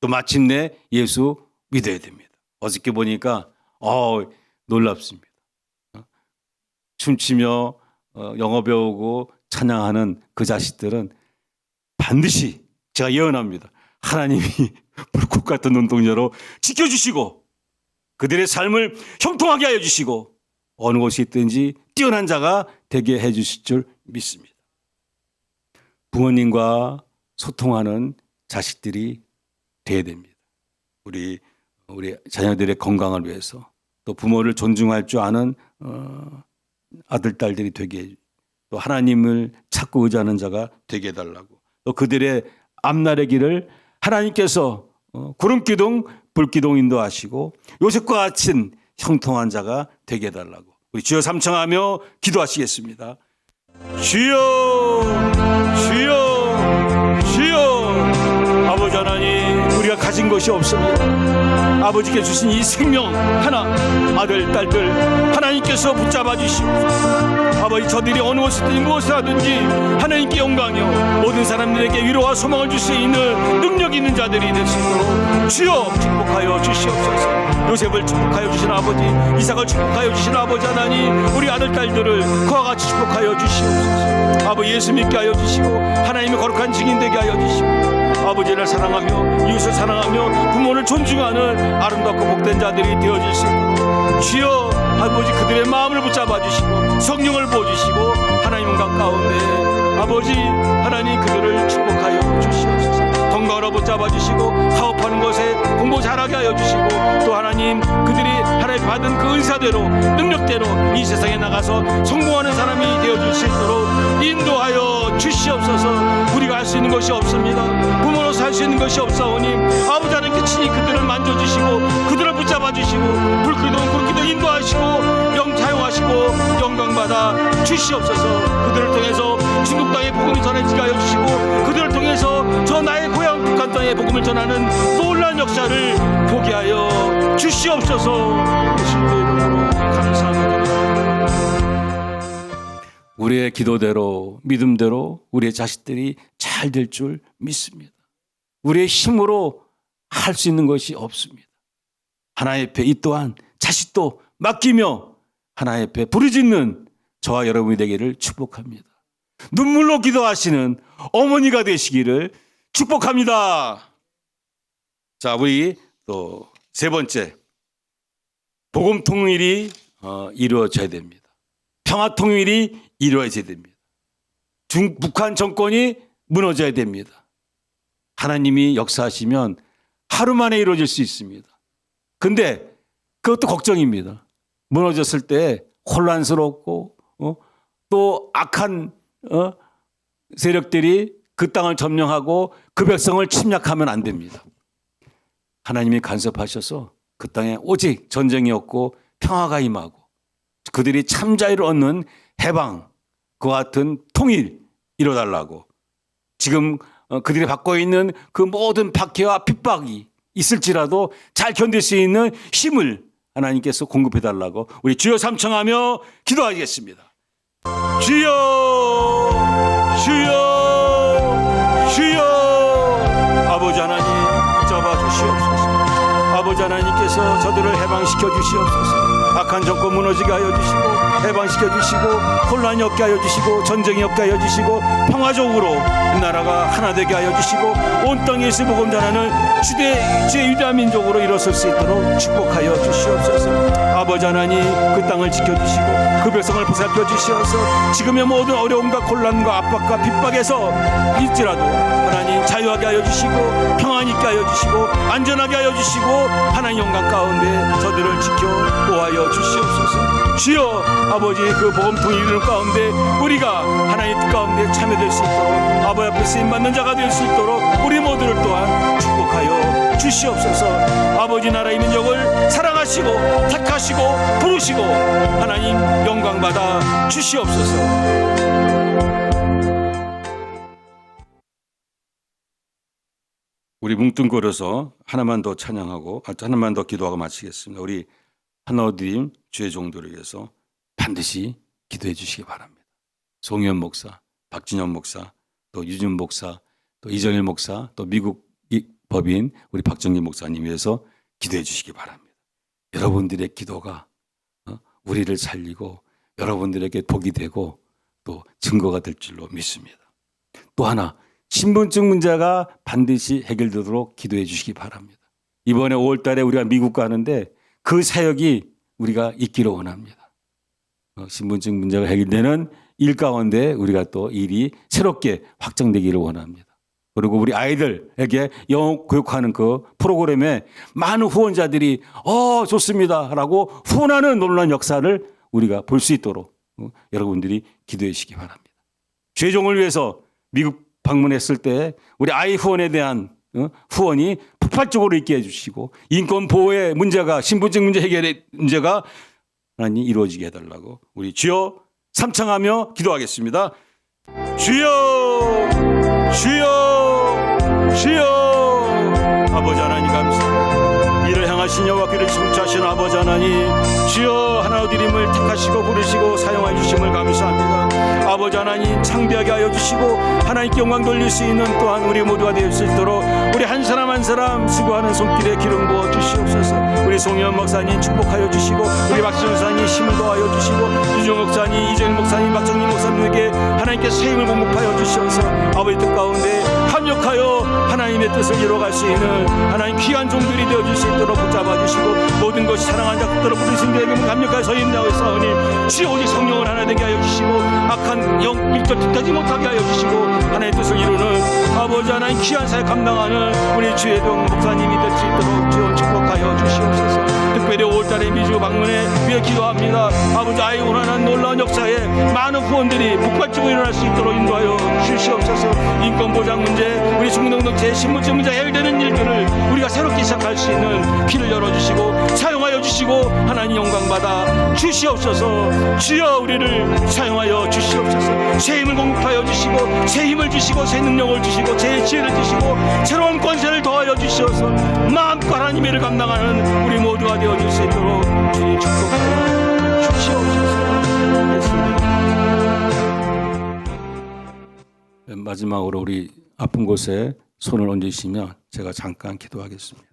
또 마침내 예수 믿어야 됩니다. 어저께 보니까 놀랍습니다. 춤추며 영어 배우고 찬양하는 그 자식들은 반드시 제가 예언합니다. 하나님이 불꽃 같은 눈동자로 지켜주시고 그들의 삶을 형통하게 하여 주시고 어느 곳에 있든지 뛰어난 자가 되게 해 주실 줄 믿습니다. 부모님과 소통하는 자식들이 되어야 됩니다. 우리 자녀들의 건강을 위해서 또 부모를 존중할 줄 아는 아들, 딸들이 되게 또 하나님을 찾고 의지하는 자가 되게 해달라고 또 그들의 앞날의 길을 하나님께서 구름기둥, 불기둥 인도하시고 요셉과 같은 형통한 자가 되게 해달라고 우리 주여 삼창하며 기도하시겠습니다. 주여 주여 주여 아버지 하나님 우리가 가진 것이 없습니다. 아버지께 주신 이 생명 하나 아들 딸들 하나님께서 붙잡아 주시옵소서. 아버지 저들이 어느 곳이든 무엇을 하든지 하나님께 영광이요 모든 사람들에게 위로와 소망을 줄 수 있는 능력 있는 자들이 될 수 있도록 주여 축복하여 주시옵소서. 요셉을 축복하여 주신 아버지, 이삭을 축복하여 주신 아버지 하나님, 우리 아들 딸들을 그와 같이 축복하여 주시옵소서. 아버지 예수 믿게 하여 주시고 하나님의 거룩한 증인 되게 하여 주시고 아버지를 사랑하며 이웃을 사랑하며 부모를 존중하는 아름답고 복된 자들이 되어질 수 있도록 주여 아버지 그들의 마음을 붙잡아 주시고 성령을 부어주시고 하나님 은강 가운데 아버지 하나님 그들을 축복하여 주시옵소서. 건강으로 붙잡아 주시고 사업하는 것에 공부 잘하게 하여 주시고 또 하나님 그들이 하나님 받은 그 은사대로 능력대로 이 세상에 나가서 성공하는 사람이 되어줄 수 있도록 인도하여 주시옵소서. 우리가 할 수 있는 것이 없습니다. 부모로서 할 수 있는 것이 없사오니 아버지 하나님께 친히 그들을 만져주시고 그들을 붙잡아 주시고 불기도 인도하시고 사용하시고 영광받아 주시옵소서. 그들을 통해서 중국 땅의 복음이 전해지게 하여 주시고 그들을 통해서 저 나의 고향 북한 땅의 복음을 전하는 놀라운 역사를 보게 하여 주시옵소서. 예수님의 이름으로 감사합니다. 우리의 기도대로 믿음대로 우리의 자식들이 잘 될 줄 믿습니다. 우리의 힘으로 할 수 있는 것이 없습니다. 하나님 앞에 이 또한 자식도 맡기며 하나님 앞에 부르짖는 저와 여러분이 되기를 축복합니다. 눈물로 기도하시는 어머니가 되시기를 축복합니다. 자, 우리 또 세 번째, 복음 통일이 이루어져야 됩니다. 평화 통일이 이루어져야 됩니다. 북한 정권이 무너져야 됩니다. 하나님이 역사하시면 하루 만에 이루어질 수 있습니다. 근데 그것도 걱정입니다. 무너졌을 때 혼란스럽고 또 악한 세력들이 그 땅을 점령하고 그 백성을 침략하면 안 됩니다. 하나님이 간섭하셔서 그 땅에 오직 전쟁이 없고 평화가 임하고 그들이 참 자유를 얻는 해방, 그와 같은 통일 이뤄달라고 지금 그들이 받고 있는 그 모든 박해와 핍박이 있을지라도 잘 견딜 수 있는 힘을 하나님께서 공급해달라고 우리 주여 삼청하며 기도하겠습니다. 주여 주여 주여 아버지 하나님 붙잡아 주시옵소서. 아버지 하나님께서 저들을 해방시켜 주시옵소서. 악한 정권 무너지게 하여 주시고 해방시켜 주시고 혼란이 없게 하여 주시고 전쟁이 없게 하여 주시고 평화적으로 이 나라가 하나 되게 하여 주시고 온 땅에 예수 복음 전하는 주의 위대한 민족으로 일어설 수 있도록 축복하여 주시옵소서. 아버지 하나님 그 땅을 지켜주시고 그 백성을 보살펴 주시옵소서. 지금의 모든 어려움과 곤란과 압박과 핍박에서 일지라도 하나님 자유하게 하여 주시고 평안히 있게 하여 주시고 안전하게 하여 주시고 하나님 영광 가운데 저들을 지켜 보호하여 주시옵소서. 주여 아버지 그 복음통 이루는 가운데 우리가 하나님 뜻 가운데 참여될 수 있도록 아버지 앞에 쓰임받는 자가 될 수 있도록 우리 모두를 또한 축복하여 주시옵소서. 아버지 나라의 민족을 사랑하시고 택하시고 부르시고 하나님 영광 받아 주시옵소서. 우리 뭉뚱거려서 하나만 더 찬양하고 하나만 더 기도하고 마치겠습니다. 우리 하나드림 주의 종들을 위해서 반드시 기도해 주시기 바랍니다. 송현 목사, 박진영 목사, 또 유준 목사, 또 이정일 목사, 또 미국 법인 우리 박정기 목사님 위해서 기도해 주시기 바랍니다. 여러분들의 기도가 우리를 살리고 여러분들에게 복이 되고 또 증거가 될 줄로 믿습니다. 또 하나 신분증 문제가 반드시 해결되도록 기도해 주시기 바랍니다. 이번에 5월 달에 우리가 미국 가는데 그 사역이 우리가 있기를 원합니다. 신분증 문제가 해결되는 일 가운데 우리가 또 일이 새롭게 확장되기를 원합니다. 그리고 우리 아이들에게 영어 교육하는 그 프로그램에 많은 후원자들이 좋습니다 라고 후원하는 놀라운 역사를 우리가 볼 수 있도록 여러분들이 기도해 주시기 바랍니다. 죄종을 위해서 미국 방문했을 때 우리 아이 후원에 대한 후원이 폭발적으로 있게 해주시고 인권 보호의 문제가 신분증 문제 해결의 문제가 하나님 이루어지게 해달라고 우리 주여 삼창하며 기도하겠습니다. 주여 주여 주여 아버지 하나님 감사합니다. 이를 향하신 여호와 귀를 청취하신 아버지 하나님 주여 하나님을 택하시고 부르시고 사용하여 주심을 감사합니다. 아버지 하나님 창대하게 하여 주시고 하나님께 영광 돌릴 수 있는 또한 우리 모두가 될 수 있도록 우리 한 사람 한 사람 수고하는 손길에 기름 부어 주시옵소서. 우리 송현 목사님 축복하여 주시고, 우리 박지원 목사님 힘을 더하여 주시고, 유정 목사님, 이재일 목사님, 박정민 목사님에게 하나님께 새 힘을 공급하여 주셔서 아버지 뜻 가운데 합력하여 하나님의 뜻을 이뤄갈 수 있는 하나님 귀한 종들이 되어줄 수 있도록 붙잡아 주시고, 모든 것이 사랑하는 자들로 부르신 자에게 합력하여 서인나오 사오니 주여 오직 성령을 하나 되게 하여 주시고, 악한 영 일절 뜻하지 못하게 하여 주시고, 하나님의 뜻을 이루는 아버지 하나님 귀한 사역 감당하는 우리 주혜동 목사님이 될 수 있도록 주여 축복하여 주시옵소서. 특별히 5월달에 미주 방문에 위해 기도합니다. 아버지 아이 원하는 놀라운 역사에 많은 후원들이 폭발적으로 일어날 수 있도록 인도하여 주시옵소서. 인권보장 문제, 우리 중동동체 신분증 문제 해결되는 일들을 우리가 새롭게 시작할 수 있는 길을 열어주시고 사용하여 주시고 하나님 영광받아 주시옵소서. 주여 우리를 사용하여 주시옵소서. 새 힘을 공급하여 주시고, 새 힘을 주시고, 새 능력을 주시고, 새 지혜를 주시고, 새로운 권세를 더하여 주시어서 마음껏 하나님의 일을 감당하는 우리 모두가 되어줄 수 있도록 주님 축복하여 주시옵소서. 예수님. 마지막으로 우리 아픈 곳에 손을 얹으시면 제가 잠깐 기도하겠습니다.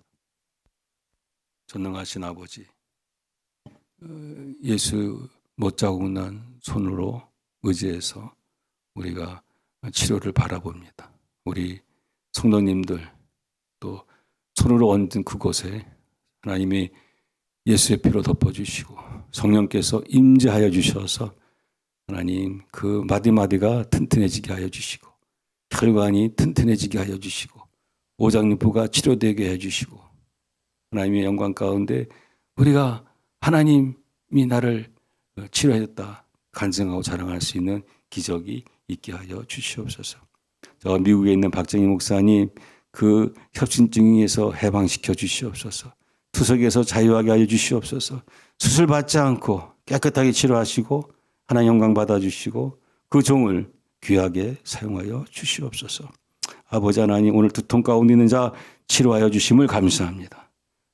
전능하신 아버지, 예수 못자국 난 손으로 의지해서 우리가 치료를 바라봅니다. 우리 성도님들 또 손으로 얹은 그곳에 하나님이 예수의 피로 덮어주시고 성령께서 임재하여 주셔서 하나님 그 마디마디가 튼튼해지게 하여 주시고, 혈관이 튼튼해지게 하여 주시고, 오장육부가 치료되게 해주시고, 하나님의 영광 가운데 우리가 하나님이 나를 치료했다 간증하고 자랑할 수 있는 기적이 있게 하여 주시옵소서. 저 미국에 있는 박정희 목사님 그 협신증에서 해방시켜 주시옵소서. 투석에서 자유하게 하여 주시옵소서. 수술 받지 않고 깨끗하게 치료하시고 하나님 영광 받아주시고 그 종을 귀하게 사용하여 주시옵소서. 아버지 하나님, 오늘 두통 가운데 있는 자 치료하여 주심을 감사합니다.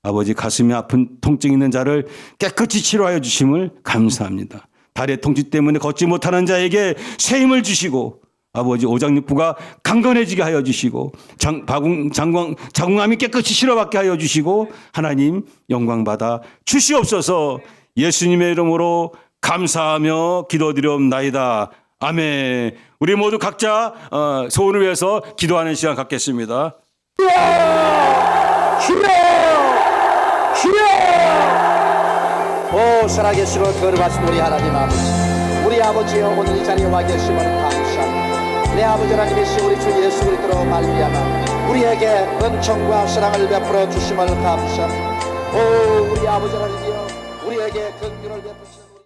아버지, 가슴이 아픈 통증 있는 자를 깨끗이 치료하여 주심을 감사합니다. 다리의 통증 때문에 걷지 못하는 자에게 새 힘을 주시고, 아버지 오장육부가 강건해지게 하여 주시고, 자궁암이 깨끗이 치료받게 하여 주시고, 하나님 영광 받아 주시옵소서. 예수님의 이름으로 감사하며 기도드리옵나이다. 아멘. 우리 모두 각자 소원을 위해서 기도하는 시간 갖겠습니다. 오 살아계시로 거룩하신 우리 하나님 아버지, 우리 아버지여 오늘 이 자리에 와 계심을 감사합니다. 내 아버지 하나님이시 우리 주 예수 그리스도로 말미암아 우리에게 은총과 사랑을 베풀어 주심을 감사합니다. 오 우리 아버지 하나님이여 우리에게 긍휼을 베푸시